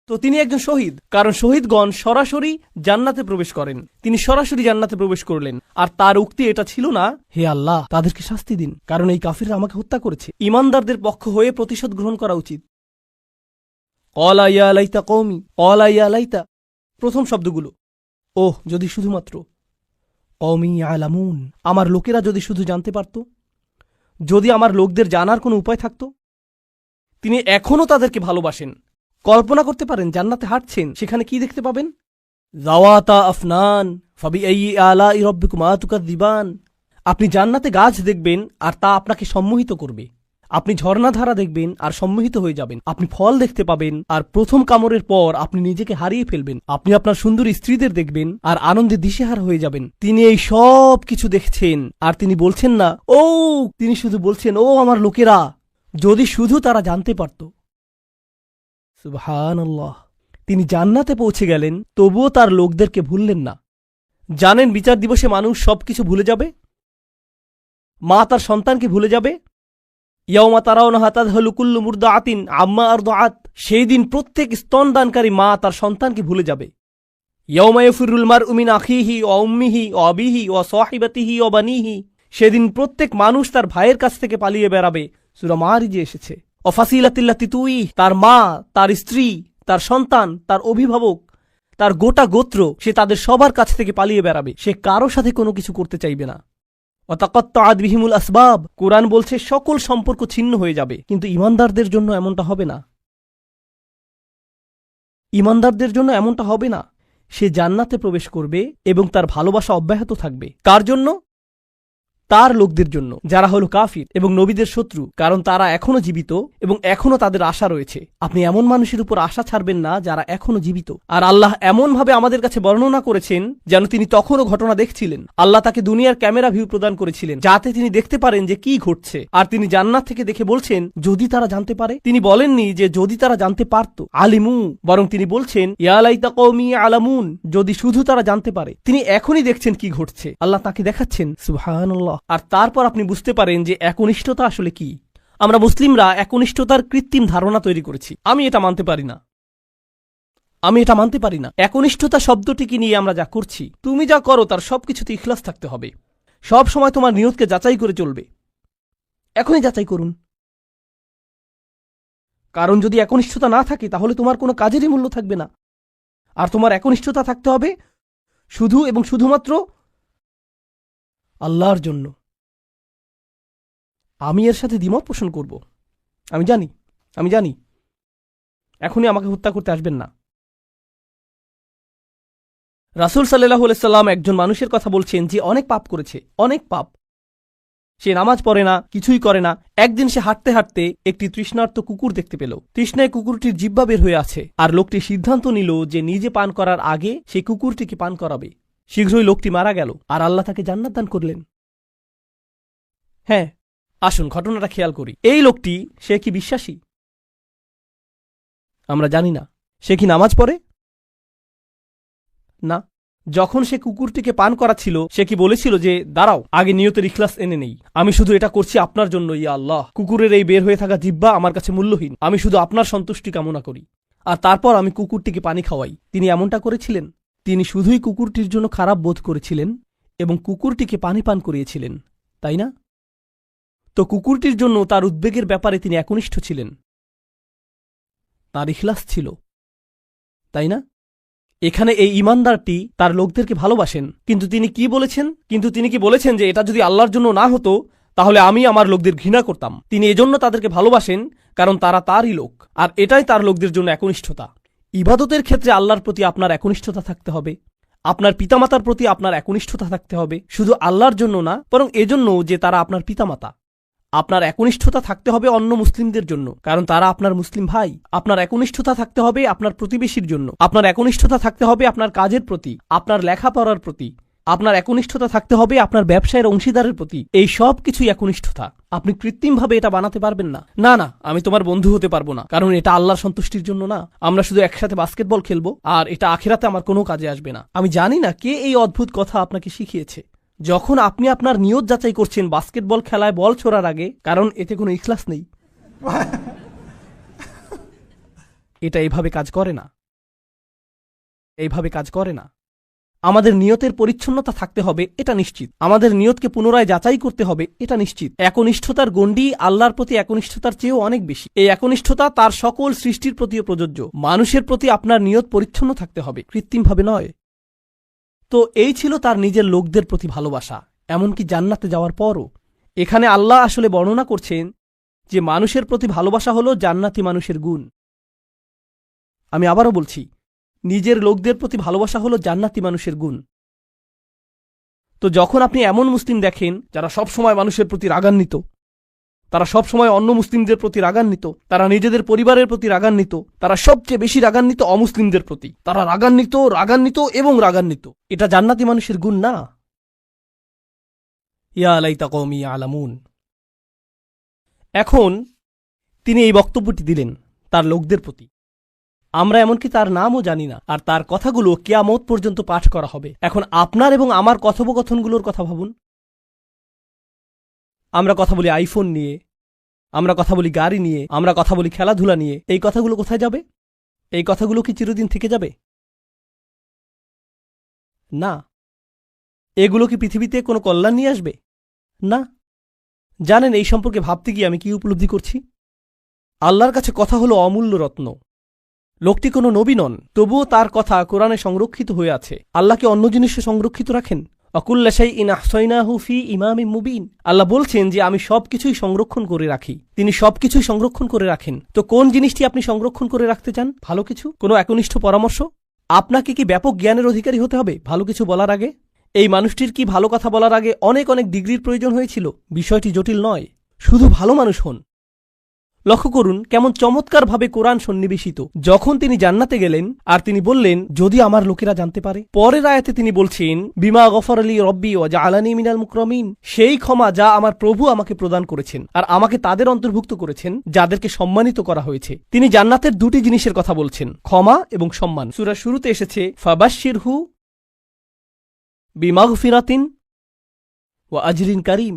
তো তিনি একজন শহীদ, কারণ শহীদগণ সরাসরি জান্নাতে প্রবেশ করেন। তিনি সরাসরি জান্নাতে প্রবেশ করলেন, আর তার উক্তি এটা ছিল না হে আল্লাহ তাদেরকে শাস্তি দিন, কারণ এই কাফিররা আমাকে হত্যা করেছে। ঈমানদারদের পক্ষ হয়ে প্রতিশোধ গ্রহণ করা উচিত। ক্বালা ইয়া লাইতা কওমি, ক্বালা ইয়া লাইতা, প্রথম শব্দগুলো ওহ যদি শুধুমাত্র, কওমি ইয়ালামুন, আমার লোকেরা যদি শুধু জানতে পারত, যদি আমার লোকদের জানার কোনো উপায় থাকত। তিনি এখনও তাদেরকে ভালোবাসেন। কল্পনা করতে পারেন জান্নাতে হাঁটছেন, সেখানে কি দেখতে পাবেন? যাওয়াতা আফনান ফাবিআইয়ি আলাই রাব্বিকুমা তুকাযযিবান। আপনি জান্নাতে গাছ দেখবেন আর তা আপনাকে সম্মোহিত করবে। আপনি ঝর্ণাধারা দেখবেন আর সম্মোহিত হয়ে যাবেন। আপনি ফল দেখতে পাবেন আর প্রথম কামড়ের পর আপনি নিজেকে হারিয়ে ফেলবেন। আপনি আপনার সুন্দর স্ত্রীদের দেখবেন আর আনন্দে দিশেহারা হয়ে যাবেন। তিনি এই সব কিছু দেখছেন আর তিনি বলছেন না ও, তিনি শুধু বলছেন ও আমার লোকেরা, যদি শুধু তারা জানতে পারত। সুবহানাল্লাহ। তিনি জান্নাতে পৌঁছে গেলেন, তবুও তার লোকদেরকে ভুললেন না। জানেন বিচার দিবসে মানুষ সবকিছু ভুলে যাবে। মা তার সন্তানকে ভুলে যাবে। ইয়াউমা তারাউনাহা তাযহালু কুল্লু মুরদাআতিন আম্মা আরদাআত। সেই দিন প্রত্যেক স্তনদানকারী মা তার সন্তানকে ভুলে যাবে। ইয়াউমা ইয়াফিরুল মারউ মিন আখিহি ওয়া উম্মিহি ওয়া আবিহি ওয়া সাহিবাতিহি ওয়া বানিহি। সেদিন প্রত্যেক মানুষ তার ভাইয়ের কাছ থেকে পালিয়ে বেড়াবে। সূরা মারিজে এসেছে। ওয়া ফাসিলাতিল্লাতি তুই, তার মা, তার স্ত্রী, তার সন্তান, তার অভিভাবক, তার গোটা গোত্র, সে তাদের সবার কাছ থেকে পালিয়ে বেড়াবে। সে কারো সাথে কোনো কিছু করতে চাইবে না। ওয়াতাকাত্তাআত বিহিমুল আসবাব। কুরআন বলছে সকল সম্পর্ক ছিন্ন হয়ে যাবে। কিন্তু ঈমানদারদের জন্য এমনটা হবে না। ঈমানদারদের জন্য এমনটা হবে না। সে জান্নাতে প্রবেশ করবে এবং তার ভালোবাসা অব্যাহত থাকবে। কার জন্য? তার লোকদের জন্য, যারা হলো কাফির এবং নবীদের শত্রু, কারণ তারা এখনো জীবিত এবং এখনো তাদের আশা রয়েছে। আপনি এমন মানুষের উপর আশা ছাড়বেন না যারা এখনো জীবিত। আর আল্লাহ এমনভাবে আমাদের কাছে বর্ণনা করেছেন যেন তিনি তখনও ঘটনা দেখছিলেন। আল্লাহ তাকে দুনিয়ার ক্যামেরা ভিউ প্রদান করেছিলেন যাতে তিনি দেখতে পারেন যে কি ঘটছে। আর তিনি জান্নাত থেকে দেখে বলছেন যদি তারা জানতে পারে। তিনি বলেননি যে যদি তারা জানতে পারত, আলিমু, বরং তিনি বলছেন ইয়া লাইতা কওমি আলামুন, যদি শুধু তারা জানতে পারে। তিনি এখনই দেখছেন কি ঘটছে। আল্লাহ তাকে দেখাচ্ছেন। সুবহানাল্লাহ। আর তারপর আপনি বুঝতে পারেন যে একনিষ্ঠতা আসলে কি। আমরা মুসলিমরা একনিষ্ঠতার কৃত্রিম ধারণা তৈরি করেছি। আমি এটা মানতে পারি না। একনিষ্ঠতা শব্দটিকে নিয়ে আমরা যা করছি, তুমি যা করো তার সবকিছুতে ইখলাস থাকতে হবে। সব সময় তোমার নিয়তকে যাচাই করে চলবে। এখনই যাচাই করুন। কারণ যদি একনিষ্ঠতা না থাকে তাহলে তোমার কোনো কাজেরই মূল্য থাকবে না। আর তোমার একনিষ্ঠতা থাকতে হবে শুধু এবং শুধুমাত্র আল্লাহর জন্য। আমি এর সাথে দ্বিমত পোষণ করব। আমি জানি এখনই আমাকে হত্যা করতে আসবেন না। রাসূল সাল্লাল্লাহু আলাইহি সাল্লাম একজন মানুষের কথা বলছেন যে অনেক পাপ করেছে, অনেক পাপ। সে নামাজ পড়ে না, কিছুই করে না। একদিন সে হাঁটতে হাঁটতে একটি তৃষ্ণার্ত কুকুর দেখতে পেল। তৃষ্ণায় কুকুরটির জিহ্বা বের হয়ে আছে। আর লোকটি সিদ্ধান্ত নিল যে নিজে পান করার আগে সে কুকুরটিকে পান করাবে। শীঘ্রই লোকটি মারা গেল আর আল্লাহ তাকে জান্নাত দান করলেন। হ্যাঁ, আসুন ঘটনাটা খেয়াল করি। এই লোকটি, সে কি বিশ্বাসী? আমরা জানি না। সে কি নামাজ পড়ে? না। যখন সে কুকুরটিকে পান করাচ্ছিল সে কি বলেছিল যে দাঁড়াও, আগে নিয়তের ইখলাস এনে নেই, আমি শুধু এটা করছি আপনার জন্য, ইয়া আল্লাহ, কুকুরের এই বের হয়ে থাকা জিহ্বা আমার কাছে মূল্যহীন, আমি শুধু আপনার সন্তুষ্টি কামনা করি, আর তারপর আমি কুকুরটিকে পানি খাওয়াই। তিনি এমনটা করেছিলেন? তিনি শুধুই কুকুরটির জন্য খারাপ বোধ করেছিলেন এবং কুকুরটিকে পানি পান করিয়েছিলেন, তাই না? তো কুকুরটির জন্য তার উদ্বেগের ব্যাপারে তিনি একনিষ্ঠ ছিলেন। তার ইখলাস ছিল, তাই না? এখানে এই ঈমানদারটি তার লোকদেরকে ভালোবাসেন, কিন্তু তিনি কি বলেছেন যে এটা যদি আল্লাহর জন্য না হতো তাহলে আমি আমার লোকদের ঘৃণা করতাম। তিনি এজন্য তাদেরকে ভালোবাসেন কারণ তারা তারই লোক, আর এটাই তার লোকদের জন্য একনিষ্ঠতা। ইবাদতের ক্ষেত্রে আল্লাহর প্রতি আপনার একনিষ্ঠতা থাকতে হবে। আপনার পিতামাতার প্রতি আপনার একনিষ্ঠতা থাকতে হবে, শুধু আল্লাহর জন্য না, বরং এজন্য যে তারা আপনার পিতামাতা। আপনার একনিষ্ঠতা থাকতে হবে অন্য মুসলিমদের জন্য, কারণ তারা আপনার মুসলিম ভাই। আপনার একনিষ্ঠতা থাকতে হবে আপনার প্রতিবেশীর জন্য। আপনার একনিষ্ঠতা থাকতে হবে আপনার কাজের প্রতি, আপনার লেখাপড়ার প্রতি। আপনার একনিষ্ঠতা থাকতে হবে আপনার ব্যবসায়ের অংশীদারের প্রতি। এই সব কিছুই একনিষ্ঠতা। আপনি কৃত্রিমভাবে এটা বানাতে পারবেন না। না, আমি তোমার বন্ধু হতে পারবো না, কারণ এটা আল্লাহর সন্তুষ্টির জন্য না। আমরা শুধু একসাথে বাস্কেটবল খেলবো আর এটা আখিরাতে আমার কোনো কাজে আসবে না। আমি জানি না কে এই অদ্ভুত কথা আপনাকে শিখিয়েছে। যখন আপনি আপনার নিয়ত যাচাই করছেন বাস্কেটবল খেলায় বল ছোড়ার আগে, কারণ এতে কোনো ইখলাস নেই। এটা এইভাবে কাজ করে না। আমাদের নিয়তের পরিচ্ছন্নতা থাকতে হবে, এটা নিশ্চিত। আমাদের নিয়তকে পুনরায় যাচাই করতে হবে, এটা নিশ্চিত। একনিষ্ঠতার গণ্ডি আল্লাহর প্রতি একনিষ্ঠতার চেয়েও অনেক বেশি। এই একনিষ্ঠতা তার সকল সৃষ্টির প্রতিও প্রযোজ্য। মানুষের প্রতি আপনার নিয়ত পরিচ্ছন্ন থাকতে হবে, কৃত্রিমভাবে নয়। তো এই ছিল তার নিজের লোকদের প্রতি ভালোবাসা, এমনকি জান্নাতে যাওয়ার পরও। এখানে আল্লাহ আসলে বর্ণনা করছেন যে মানুষের প্রতি ভালোবাসা হলো জান্নাতি মানুষের গুণ। আমি আবারও বলছি, নিজের লোকদের প্রতি ভালোবাসা হলো জান্নাতি মানুষের গুণ। তো যখন আপনি এমন মুসলিম দেখেন যারা সবসময় মানুষের প্রতি রাগান্বিত, তারা সবসময় অন্য মুসলিমদের প্রতি রাগান্বিত, তারা নিজেদের পরিবারের প্রতি রাগান্বিত, তারা সবচেয়ে বেশি রাগান্বিত অমুসলিমদের প্রতি, তারা রাগান্বিত রাগান্বিত এবং রাগান্বিত, এটা জান্নাতি মানুষের গুণ না। ইয়া লাইতা কওমি ইয়ালামুন। এখন তিনি এই বক্তব্যটি দিলেন তার লোকদের প্রতি। আমরা এমনকি তার নামও জানি না, আর তার কথাগুলো কিয়ামত পর্যন্ত পাঠ করা হবে। এখন আপনার এবং আমার কথোপকথনগুলোর কথা ভাবুন। আমরা কথা বলি আইফোন নিয়ে, আমরা কথা বলি গাড়ি নিয়ে, আমরা কথা বলি খেলাধুলা নিয়ে। এই কথাগুলো কোথায় যাবে? এই কথাগুলো কি চিরদিন থেকে যাবে? না। এগুলো কি পৃথিবীতে কোনো কল্যাণ নিয়ে আসবে? না। জানেন এই সম্পর্কে ভাবতে গিয়ে আমি কি উপলব্ধি করছি? আল্লাহর কাছে কথা হলো অমূল্য রত্ন। লোকটি কোনো নবী নন, তবুও তার কথা কোরআনে সংরক্ষিত হয়ে আছে। আল্লাহ কি অন্য জিনিসে সংরক্ষিত রাখেন? অকুল্লা শাইইন আহসাইনাহু ফি ইমামিম মুবিন। আল্লাহ বলছেন যে আমি সবকিছুই সংরক্ষণ করে রাখি। তিনি সবকিছুই সংরক্ষণ করে রাখেন। তো কোন জিনিসটি আপনি সংরক্ষণ করে রাখতে চান? ভালো কিছু, কোনো একনিষ্ঠ পরামর্শ? আপনাকে কি ব্যাপক জ্ঞানের অধিকারী হতে হবে ভালো কিছু বলার আগে? এই মানুষটির কি ভালো কথা বলার আগে অনেক অনেক ডিগ্রির প্রয়োজন হয়েছিল? বিষয়টি জটিল নয়, শুধু ভালো মানুষ হন। লক্ষ্য করুন কেমন চমৎকারভাবে কোরআন সন্নিবেশিত। যখন তিনি জান্নাতে গেলেন আর তিনি বললেন যদি আমার লোকেরা জানতে পারে, পরের আয়াতে তিনি বলছেন বিমা গফর আলী রব্বি ওয়া জাআলানি মিনাল মুকরামিন, সেই ক্ষমা যা আমার প্রভু আমাকে প্রদান করেছেন আর আমাকে তাদের অন্তর্ভুক্ত করেছেন যাদেরকে সম্মানিত করা হয়েছে। তিনি জান্নাতের দুটি জিনিসের কথা বলছেন, ক্ষমা এবং সম্মান। সূরার শুরুতে এসেছে ফাবাশশিরহু বিমাগফিরাতিন ওয়া আজরিন কারীম।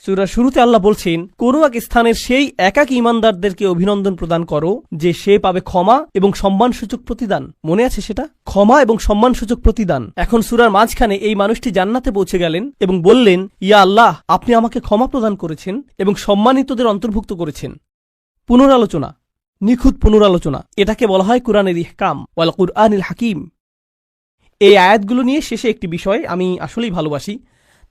সূরার শুরুতে আল্লাহ বলছেন কোন এক স্থানের সেই একাকী ঈমানদারদেরকে অভিনন্দন প্রদান করো যে সে পাবে ক্ষমা এবং সম্মানসূচক প্রতিদান। মনে আছে সেটা? ক্ষমা এবং সম্মানসূচক প্রতিদান। এখন সূরার মাঝখানে এই মানুষটি জান্নাতে পৌঁছে গেলেন এবং বললেন ইয়া আল্লাহ, আপনি আমাকে ক্ষমা প্রদান করেছেন এবং সম্মানিতদের অন্তর্ভুক্ত করেছেন। পুনরালোচনা, নিখুঁত পুনরালোচনা, এটাকে বলা হয় কুরআনের ইহকাম ওয়াল কুরআনিল হাকিম। এই আয়াতগুলো নিয়ে শেষে একটি বিষয় আমি আসলেই ভালোবাসি,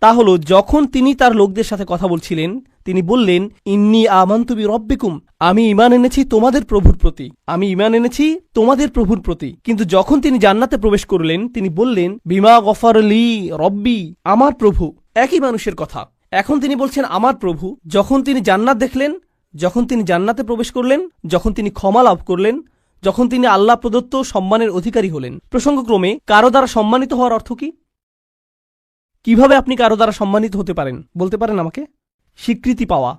তা হল যখন তিনি তার লোকদের সাথে কথা বলছিলেন তিনি বললেন ইন্নী আমানতু বিরব্বিকুম, আমি ঈমান এনেছি তোমাদের প্রভুর প্রতি, আমি ঈমান এনেছি তোমাদের প্রভুর প্রতি। কিন্তু যখন তিনি জান্নাতে প্রবেশ করলেন তিনি বললেন বিমা গফর লি রব্বি, আমার প্রভু। একই মানুষের কথা। এখন তিনি বলছেন আমার প্রভু। যখন তিনি জান্নাত দেখলেন, যখন তিনি জান্নাতে প্রবেশ করলেন, যখন তিনি ক্ষমা লাভ করলেন, যখন তিনি আল্লাহ প্রদত্ত সম্মানের অধিকারী হলেন। প্রসঙ্গক্রমে কারো দ্বারা সম্মানিত হওয়ার অর্থ কি? কিভাবে আপনি কারো দ্বারা সম্মানিত হতে পারেন বলতে পারেন আমাকে? স্বীকৃতি পাওয়া।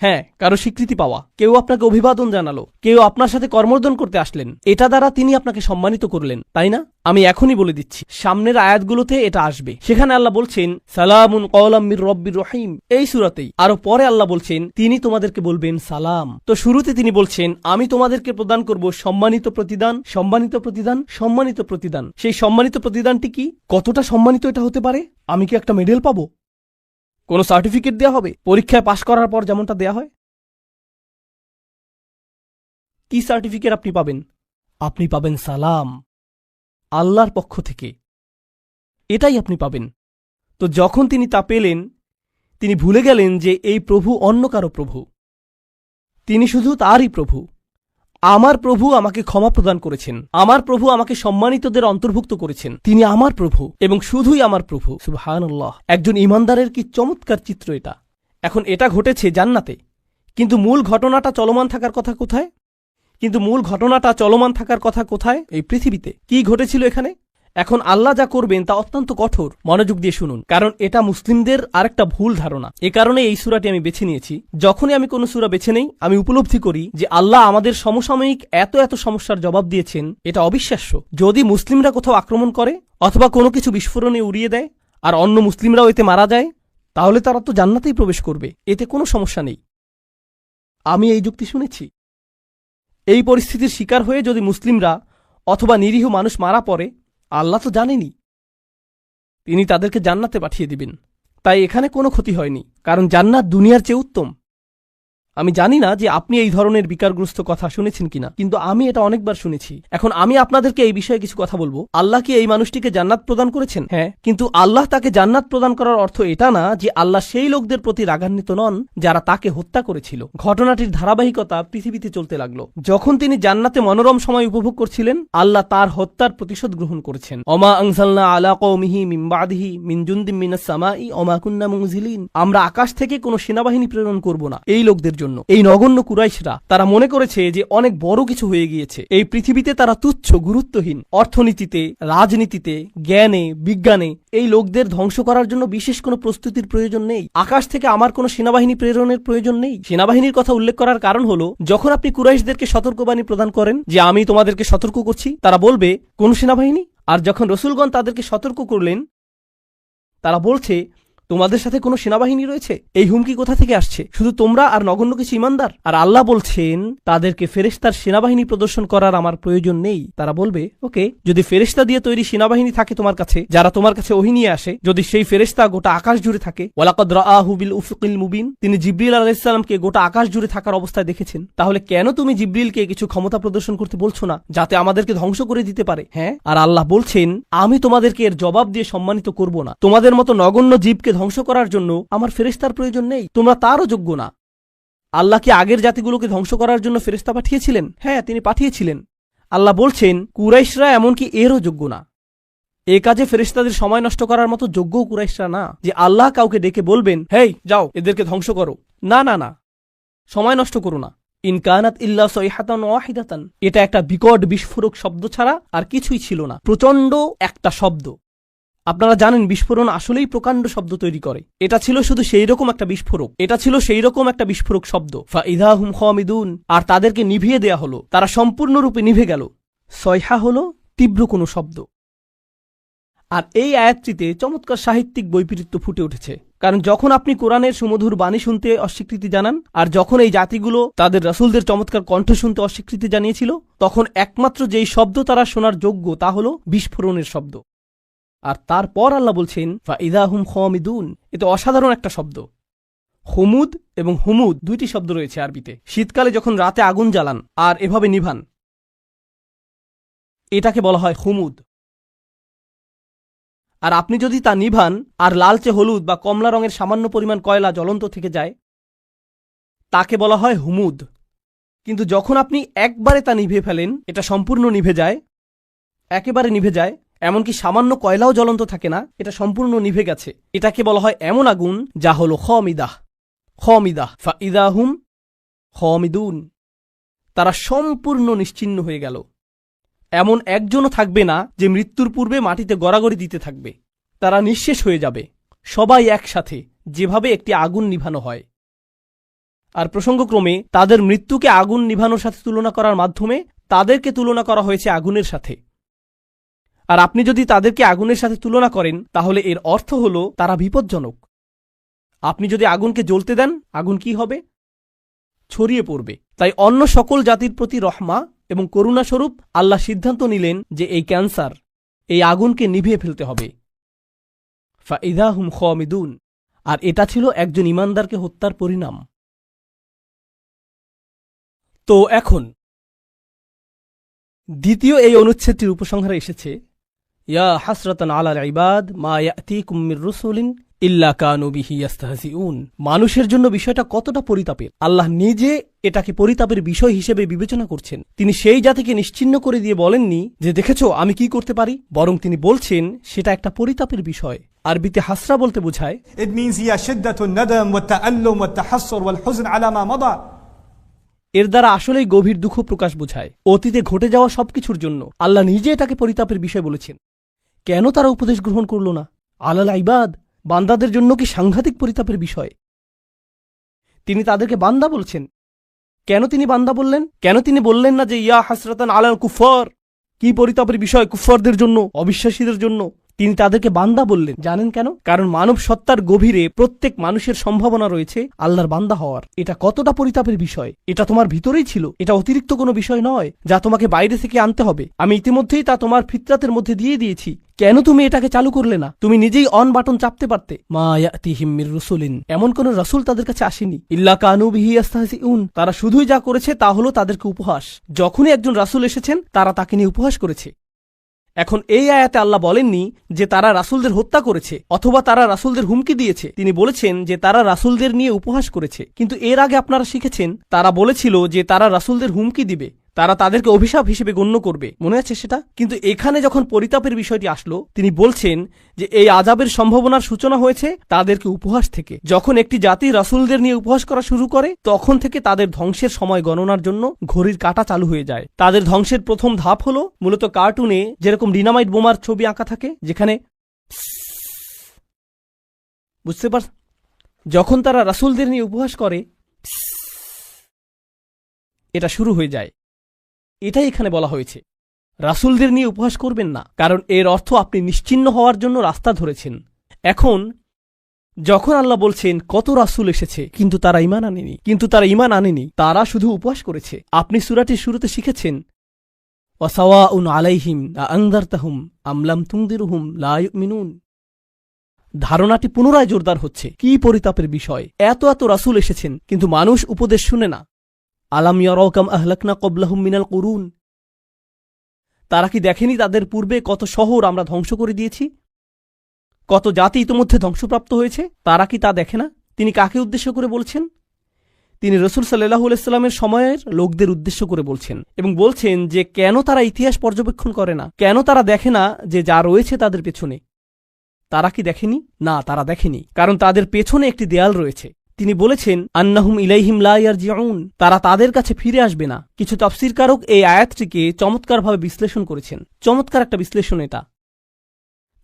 হ্যাঁ, কারো স্বীকৃতি পাওয়া। কেউ আপনাকে অভিবাদন জানালো, কেউ আপনার সাথে কর্মর্দন করতে আসলেন, এটা দ্বারা তিনি আপনাকে সম্মানিত করলেন, তাই না? আমি এখনই বলে দিচ্ছি, সামনের আয়াতগুলোতে এটা আসবে। সেখানে আল্লাহ বলছেন সালামুন কওলাম মির রব্বির রহিম, এই সূরাতেই। আরো পরে আল্লাহ বলছেন তিনি তোমাদেরকে বলবেন সালাম। তো শুরুতে তিনি বলছেন আমি তোমাদেরকে প্রদান করব সম্মানিত প্রতিদান, সম্মানিত প্রতিদান, সম্মানিত প্রতিদান। সেই সম্মানিত প্রতিদানটি কি? কতটা সম্মানিত এটা হতে পারে? আমি কি একটা মেডেল পাবো? কোনো সার্টিফিকেট দেয়া হবে পরীক্ষায় পাশ করার পর যেমনটা দেয়া হয়? কি সার্টিফিকেট আপনি পাবেন? আপনি পাবেন সালাম, আল্লাহর পক্ষ থেকে। এটাই আপনি পাবেন। তো যখন তিনি তা পেলেন তিনি ভুলে গেলেন যে এই প্রভু অন্য কারো প্রভু, তিনি শুধু তারই প্রভু। আমার প্রভু আমাকে ক্ষমা প্রদান করেছেন, আমার প্রভু আমাকে সম্মানিতদের অন্তর্ভুক্ত করেছেন, তিনি আমার প্রভু এবং শুধুই আমার প্রভু। সুবহানাল্লাহ। একজন ঈমানদারের কি চমৎকার চিত্র এটা। এখন এটা ঘটেছে জান্নাতে, কিন্তু মূল ঘটনাটা চলমান থাকার কথা কোথায়? এই পৃথিবীতে। কি ঘটেছিল এখানে? এখন আল্লাহ যা করবেন তা অত্যন্ত কঠোর। মনোযোগ দিয়ে শুনুন, কারণ এটা মুসলিমদের আরেকটা ভুল ধারণা। এ কারণে এই সূরাটি আমি বেছে নিয়েছি। যখনই আমি কোনো সূরা বেছে নেই আমি উপলব্ধি করি যে আল্লাহ আমাদের সমসাময়িক এত এত সমস্যার জবাব দিয়েছেন, এটা অবিশ্বাস্য। যদি মুসলিমরা কোথাও আক্রমণ করে অথবা কোনো কিছু বিস্ফোরণে উড়িয়ে দেয় আর অন্য মুসলিমরাও এতে মারা যায়, তাহলে তারা তো জান্নাতেই প্রবেশ করবে, এতে কোনো সমস্যা নেই। আমি এই যুক্তি শুনেছি। এই পরিস্থিতির শিকার হয়ে যদি মুসলিমরা অথবা নিরীহ মানুষ মারা পড়ে, আল্লাহ তো জানেনি, তিনি তাদেরকে জান্নাতে পাঠিয়ে দিবেন। তাই এখানে কোনো ক্ষতি হয়নি, কারণ জান্নাত দুনিয়ার চেয়ে উত্তম। আমি জানি না যে আপনি এই ধরনের বিকারগ্রস্ত কথা শুনেছেন কিনা, কিন্তু আমি এটা অনেকবার শুনেছি। এখন আমি আপনাদেরকে এই বিষয়ে কিছু কথা বলবো। আল্লাহ কি এই মানুষটিকে জান্নাত প্রদান করেছেন? হ্যাঁ, কিন্তু আল্লাহ তাকে জান্নাত প্রদান করার অর্থ এটা না যে আল্লাহ সেই লোকদের প্রতি রাগান্বিত নন যারা তাকে হত্যা করেছিল। ঘটনাটির ধারাবাহিকতা পৃথিবীতে চলতে লাগলো। যখন তিনি জান্নাতে মনোরম সময় উপভোগ করছিলেন, আল্লাহ তার হত্যার প্রতিশোধ গ্রহণ করেছেন। অমা আনজালনা আলা কওমিহি মিন বাদিহি মিন জুনদিন মিনাস সামাই অমা কুন্না মুনজিলিন। আমরা আকাশ থেকে কোনো সেনাবাহিনী প্রেরণ করব না এই লোকদের জন্য। এই নগণ্য কুরাইশরা তারা মনে করেছে যে অনেক বড় কিছু হয়ে গিয়েছে। এই পৃথিবীতে তারা তুচ্ছ, গুরুত্বহীন। অর্থনীতিতে, রাজনীতিতে, জ্ঞানে, বিজ্ঞানে এই লোকদের ধ্বংস করার জন্য বিশেষ কোনো প্রস্তুতির প্রয়োজন নেই। আকাশ থেকে আমার কোনো সেনাবাহিনী প্রেরণের প্রয়োজন নেই। সেনাবাহিনীর কথা উল্লেখ করার কারণ হলো, যখন আপনি কুরাইশদেরকে সতর্কবাণী প্রদান করেন যে আমি তোমাদেরকে সতর্ক করছি, তারা বলবে কোন সেনাবাহিনী? আর যখন রসুলগণ তাদেরকে সতর্ক করলেন, তারা বলছে তোমাদের সাথে কোনো সেনাবাহিনী রয়েছে। এই হুমকি কোথা থেকে আসছে? শুধু তোমরা আর নগণ্য কিছু ইমানদার। আর আল্লাহ বলছেন তাদেরকে ফেরেশতার সেনাবাহিনী প্রদর্শন করার আমার প্রয়োজন নেই। তারা বলবে ওকে, যদি ফেরেশতা দিয়ে তৈরি সেনাবাহিনী থাকে তোমার কাছে, যারা তোমার কাছে ওহী নিয়ে আসে, যদি সেই ফেরেশতা গোটা আকাশ জুড়ে থাকে, ওয়ালাকাদ রাআহু বিল উফুকিল মুবিন, তিনি জিবরিল আলাইহিস সালামকে গোটা আকাশ জুড়ে থাকার অবস্থায় দেখেছেন, তাহলে কেন তুমি জিবরিলকে কিছু ক্ষমতা প্রদর্শন করতে বলছো না যাতে আমাদেরকে ধ্বংস করে দিতে পারে? হ্যাঁ, আর আল্লাহ বলছেন আমি তোমাদেরকে এর জবাব দিয়ে সম্মানিত করব না। তোমাদের মতো নগণ্য জীবকে ধ্বংস করার জন্য আমার ফেরেশতার প্রয়োজন নেই, তোমরা তারও যোগ্য না। আল্লাহ কি আগের জাতিগুলোকে ধ্বংস করার জন্য ফেরেশতা পাঠিয়েছিলেন? হ্যাঁ, তিনি পাঠিয়েছিলেন। আল্লাহ বলছেন কুরাইশরা এমনকি এরও যোগ্য না। এ কাজে ফেরেশতাদের সময় নষ্ট করার মতো যোগ্য কুরাইশরা না যে আল্লাহ কাউকে ডেকে বলবেন হেই যাও এদেরকে ধ্বংস করো। না না না, সময় নষ্ট করো না। ইন কানাত ইল্লা সাইহাতান ওয়াহিদাতান, এটা একটা বিকট বিস্ফোরক শব্দ ছাড়া আর কিছুই ছিল না। প্রচণ্ড একটা শব্দ। আপনারা জানেন বিস্ফোরণ আসলেই প্রকাণ্ড শব্দ তৈরি করে। এটা ছিল শুধু সেই রকম একটা বিস্ফোরক। এটা ছিল সেই রকম একটা বিস্ফোরক শব্দ। ফাইদা হুম খামিদুন, আর তাদেরকে নিভিয়ে দেয়া হলো, তারা সম্পূর্ণরূপে নিভে গেল। সয়হা হলো তীব্র কোনো শব্দ। আর এই আয়াতটিতে চমৎকার সাহিত্যিক বৈপরীত্য ফুটে উঠেছে। কারণ যখন আপনি কোরআনের সুমধুর বাণী শুনতে অস্বীকৃতি জানান, আর যখন এই জাতিগুলো তাদের রাসূলদের চমৎকার কণ্ঠ শুনতে অস্বীকৃতি জানিয়েছিল, তখন একমাত্র যেই শব্দ তারা শোনার যোগ্য তা হলো বিস্ফোরণের শব্দ। আর তারপর আল্লাহ বলছেন ফাইদা হুম খামিদুন, এতে অসাধারণ একটা শব্দ। হুমুদ এবং হুমুদ দুইটি শব্দ রয়েছে আরবিতে। শীতকালে যখন রাতে আগুন জ্বালান আর এভাবে নিভান, এটাকে বলা হয় হুমুদ। আর আপনি যদি তা নিভান আর লালচে হলুদ বা কমলা রঙের সামান্য পরিমাণ কয়লা জ্বলন্ত থেকে যায়, তাকে বলা হয় হুমুদ। কিন্তু যখন আপনি একবারে তা নিভে ফেলেন, এটা সম্পূর্ণ নিভে যায়, একেবারে নিভে যায়, এমনকি সামান্য কয়লাও জ্বলন্ত থাকে না, এটা সম্পূর্ণ নিভে গেছে, এটাকে বলা হয় এমন আগুন যা হল খামিদাহ। খামিদাহ ফাইদা হুম খামিদুন, তারা সম্পূর্ণ নিশ্চিহ্ন হয়ে গেল। এমন একজনও থাকবে না যে মৃত্যুর পূর্বে মাটিতে গড়াগড়ি দিতে থাকবে। তারা নিঃশেষ হয়ে যাবে, সবাই একসাথে, যেভাবে একটি আগুন নিভানো হয়। আর প্রসঙ্গক্রমে তাদের মৃত্যুকে আগুন নিভানোর সাথে তুলনা করার মাধ্যমে তাদেরকে তুলনা করা হয়েছে আগুনের সাথে। আর আপনি যদি তাদেরকে আগুনের সাথে তুলনা করেন, তাহলে এর অর্থ হল তারা বিপজ্জনক। আপনি যদি আগুনকে জ্বলতে দেন, আগুন কি হবে? ছড়িয়ে পড়বে। তাই অন্য সকল জাতির প্রতি রহমা এবং করুণাস্বরূপ আল্লাহ সিদ্ধান্ত নিলেন যে এই ক্যান্সার, এই আগুনকে নিভিয়ে ফেলতে হবে। ফাইদা হুম খামিদুন, আর এটা ছিল একজন ইমানদারকে হত্যার পরিণাম। তো এখন দ্বিতীয় এই অনুচ্ছেদটির উপসংহারে এসেছে ইয়া হাসরাতান আলাল ইবাদ মা ইয়াতিকুম মির রাসূলিন ইল্লা কানু বিহি ইস্তাহজিউন। মানুষের জন্য বিষয়টা কতটা পরিতাপের। আল্লাহ নিজে এটাকে পরিতাপের বিষয় হিসেবে বিবেচনা করছেন। তিনি সেই জাতিকে নিশ্চিহ্ন করে দিয়ে বলেননি যে দেখেছো আমি কি করতে পারি, বরং তিনি বলছেন সেটা একটা পরিতাপের বিষয়। আরবিতে হাসরা বলতে বোঝায় It means هي شدة الندم والتألم والتحسر والحزن على ما مضى. এর দ্বারা আসলেই গভীর দুঃখ প্রকাশ বোঝায় অতীতে ঘটে যাওয়া সবকিছুর জন্য। আল্লাহ নিজে এটাকে পরিতাপের বিষয় বলেছেন। কেন তারা উপদেশ গ্রহণ করল না? আলাল ইবাদ, বান্দাদের জন্য কি সাংঘাতিক পরিতাপের বিষয়। তিনি তাদেরকে বান্দা বলছেন। কেন তিনি বান্দা বললেন? কেন তিনি বললেন না যে ইয়া হাসরাতান আলাল কুফার? কি পরিতাপের বিষয় কুফফারদের জন্য, অবিশ্বাসীদের জন্য। তিনি তাদেরকে বান্দা বললেন। জানেন কেন? কারণ মানব সত্তার গভীরে প্রত্যেক মানুষের সম্ভাবনা রয়েছে আল্লাহর বান্দা হওয়ার। এটা কতটা পরিতাপের বিষয়! এটা তোমার ভিতরেই ছিল। এটা অতিরিক্ত কোনো বিষয় নয় যা তোমাকে বাইরে থেকে আনতে হবে। আমি ইতিমধ্যেই তা তোমার ফিতরাতের মধ্যে দিয়ে দিয়েছি। কেন তুমি এটাকে চালু করলে না? তুমি নিজেই অন বাটন চাপতে পারতে। মা ইয়াতিহিম মির রাসূলিন, এমন কোন রাসূল তাদের কাছে আসেনি। ইল্লা কানু বিহি ইস্তাহজিউন, তারা শুধুই যা করেছে তা হলো তাদেরকে উপহাস। যখনই একজন রাসূল এসেছেন তারা তাকে নিয়ে উপহাস করেছে। এখন এই আয়াতে আল্লাহ বলেননি যে তারা রাসূলদের হত্যা করেছে অথবা তারা রাসূলদের হুমকি দিয়েছে। তিনি বলেছেন যে তারা রাসূলদের নিয়ে উপহাস করেছে। কিন্তু এর আগে আপনারা শিখেছেন তারা বলেছিল যে তারা রাসূলদের হুমকি দিবে, তারা তাদেরকে অভিশাপ হিসেবে গণ্য করবে। মনে আছে সেটা? কিন্তু এখানে যখন পরিতাপের বিষয়টি আসলো, তিনি বলছেন যে এই আযাবের সম্ভাবনার সূচনা হয়েছে তাদেরকে উপহাস থেকে। যখন একটি জাতি রাসূলদের নিয়ে উপহাস করা শুরু করে তখন থেকে তাদের ধ্বংসের সময় গণনার জন্য ঘড়ির কাঁটা চালু হয়ে যায়। তাদের ধ্বংসের প্রথম ধাপ হলো মূলত কার্টুনে যেরকম ডিনামাইট বোমার ছবি আঁকা থাকে, যেখানে বুঝতে পার, যখন তারা রাসূলদের নিয়ে উপহাস করে এটা শুরু হয়ে যায়। এটাই এখানে বলা হয়েছে, রাসূলদের নিয়ে উপহাস করবেন না, কারণ এর অর্থ আপনি নিশ্চিহ্ন হওয়ার জন্য রাস্তা ধরেছেন। এখন যখন আল্লাহ বলছেন কত রাসূল এসেছে কিন্তু তারা ঈমান আনেনি, তারা শুধু উপহাস করেছে। আপনি সূরাটির শুরুতে শিখেছেন ওয়াসাওয়াউন আলাইহিম আনযারতাহুম আম লাম তুনদিরহুম লা ইউমিনুন। ধারণাটি পুনরায় জোরদার হচ্ছে। কি পরিতাপের বিষয়! এত এত রাসূল এসেছেন কিন্তু মানুষ উপদেশ শুনে না। আলাম ইয়ারাউ কাম আহলাকনা ক্বাবলাহুম মিনাল কুরুন, তারা কি দেখেনি তাদের পূর্বে কত শহর আমরা ধ্বংস করে দিয়েছি, কত জাতি ইতোমধ্যে ধ্বংসপ্রাপ্ত হয়েছে? তারা কি তা দেখে না? তিনি কাকে উদ্দেশ্য করে বলছেন? তিনি রাসূল সাল্লাল্লাহু আলাইহি ওয়াসাল্লামের সময়ের লোকদের উদ্দেশ্য করে বলছেন এবং বলছেন যে কেন তারা ইতিহাস পর্যবেক্ষণ করে না, কেন তারা দেখে না যে যা রয়েছে তাদের পেছনে। তারা কি দেখেনি? না, তারা দেখেনি, কারণ তাদের পেছনে একটি দেয়াল রয়েছে। তিনি বলেছেন আন্নাহুম ইলাইহিম লা ইয়ারজিউন, তারা তাদের কাছে ফিরে আসবে না। কিছু তাফসীরকারক এই আয়াতটিকে চমৎকারভাবে বিশ্লেষণ করেছেন। চমৎকার একটা বিশ্লেষণ এটা।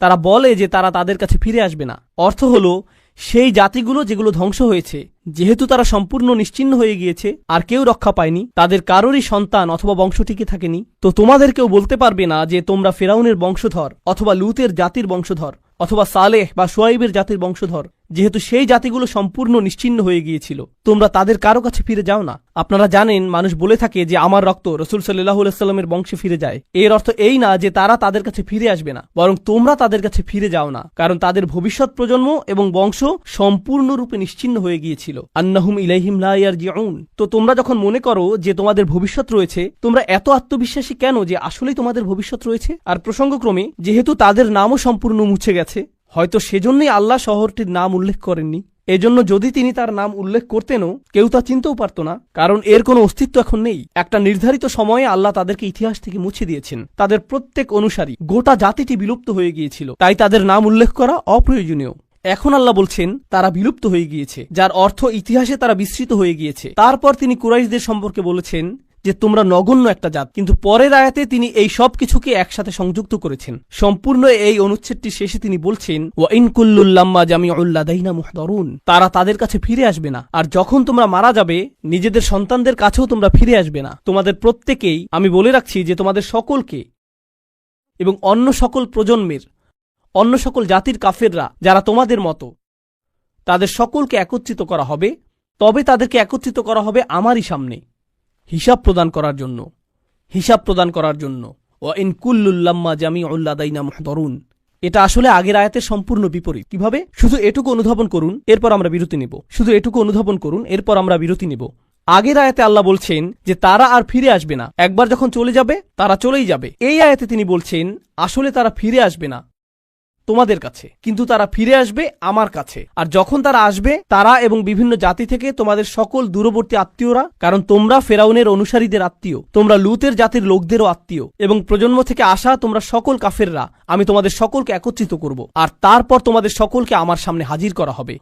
তারা বলে যে তারা তাদের কাছে ফিরে আসবে না। অর্থ হলো সেই জাতিগুলো যেগুলো ধ্বংস হয়েছে, যেহেতু তারা সম্পূর্ণ নিশ্চিহ্ন হয়ে গিয়েছে আর কেউ রক্ষা পায়নি, তাদের কারোরই সন্তান অথবা বংশ টিকে থাকেনি, তো তোমাদেরকেও বলতে পারবে না যে তোমরা ফেরাউনের বংশধর অথবা লুতের জাতির বংশধর অথবা সালেহ বা শুয়াইবের জাতির বংশধর। যেহেতু সেই জাতিগুলো সম্পূর্ণ নিশ্চিহ্ন হয়ে গিয়েছিল, তোমরা তাদের কারো কাছে ফিরে যাও না। আপনারা জানেন মানুষ বলে থাকে যে আমার রক্ত রাসূল সাল্লাল্লাহু আলাইহি ওয়াসাল্লামের বংশে ফিরে যায়। এর অর্থ এই না যে তারা তাদের কাছে ফিরে আসবে না, বরং তোমরা তাদের কাছে ফিরে যাও না, কারণ তাদের ভবিষ্যৎ প্রজন্ম এবং বংশ সম্পূর্ণরূপে নিশ্চিহ্ন হয়ে গিয়েছিল। আন্নাহুম ইলাইহিম লা ইয়ারজিউন। তো তোমরা যখন মনে করো যে তোমাদের ভবিষ্যৎ রয়েছে, তোমরা এত আত্মবিশ্বাসী কেন যে আসলেই তোমাদের ভবিষ্যৎ রয়েছে? আর প্রসঙ্গক্রমে যেহেতু তাদের নামও সম্পূর্ণ মুছে গেছে, হয়তো সেজন্যই আল্লাহ শহরটির নাম উল্লেখ করেননি। এজন্য যদি তিনি তার নাম উল্লেখ করতেনও কেউ তা চিনতেও পারত না, কারণ এর কোনো অস্তিত্ব এখন নেই। একটা নির্ধারিত সময়ে আল্লাহ তাদেরকে ইতিহাস থেকে মুছে দিয়েছেন। তাদের প্রত্যেক অনুসারী, গোটা জাতিটি বিলুপ্ত হয়ে গিয়েছিল, তাই তাদের নাম উল্লেখ করা অপ্রয়োজনীয়। এখন আল্লাহ বলছেন তারা বিলুপ্ত হয়ে গিয়েছে, যার অর্থ ইতিহাসে তারা বিস্মৃত হয়ে গিয়েছে। তারপর তিনি কুরাইশদের সম্পর্কে বলেছেন যে তোমরা নগণ্য একটা জাত, কিন্তু পরের আয়াতে তিনি এই সব কিছুকে একসাথে সংযুক্ত করেছেন। সম্পূর্ণ এই অনুচ্ছেদটি শেষে তিনি বলছেন ওয়া ইন কুল্লুল লাম্মা জামিউল লাদাইনা মুহদারুন, তারা তাদের কাছে ফিরে আসবে না। আর যখন তোমরা মারা যাবে নিজেদের সন্তানদের কাছেও তোমরা ফিরে আসবে না। তোমাদের প্রত্যেকেই, আমি বলে রাখছি যে তোমাদের সকলকে এবং অন্য সকল প্রজন্মের, অন্য সকল জাতির কাফেররা যারা তোমাদের মতো, তাদের সকলকে একত্রিত করা হবে। তবে তাদেরকে একত্রিত করা হবে আমারই সামনে হিসাব প্রদান করার জন্য। ওয়া ইন কুল্লুল লাম্মা জামিউল লাদাইনা মুহদারুন, এটা আসলে আগের আয়াতের সম্পূর্ণ বিপরীত। কিভাবে? শুধু এটুকু অনুধাবন করুন, এরপর আমরা বিরতি নেব। আগের আয়াতে আল্লাহ বলছেন যে তারা আর ফিরে আসবে না, একবার যখন চলে যাবে তারা চলেই যাবে। এই আয়াতে তিনি বলছেন আসলে তারা ফিরে আসবে না তোমাদের কাছে, কিন্তু তারা ফিরে আসবে আমার কাছে। আর যখন তারা আসবে, তারা এবং বিভিন্ন জাতি থেকে তোমাদের সকল দূরবর্তী আত্মীয়রা, কারণ তোমরা ফেরাউনের অনুসারীদের আত্মীয়, তোমরা লুতের জাতির লোকদেরও আত্মীয়, এবং প্রজন্ম থেকে আসা তোমরা সকল কাফেররা, আমি তোমাদের সকলকে একত্রিত করব আর তারপর তোমাদের সকলকে আমার সামনে হাজির করা হবে।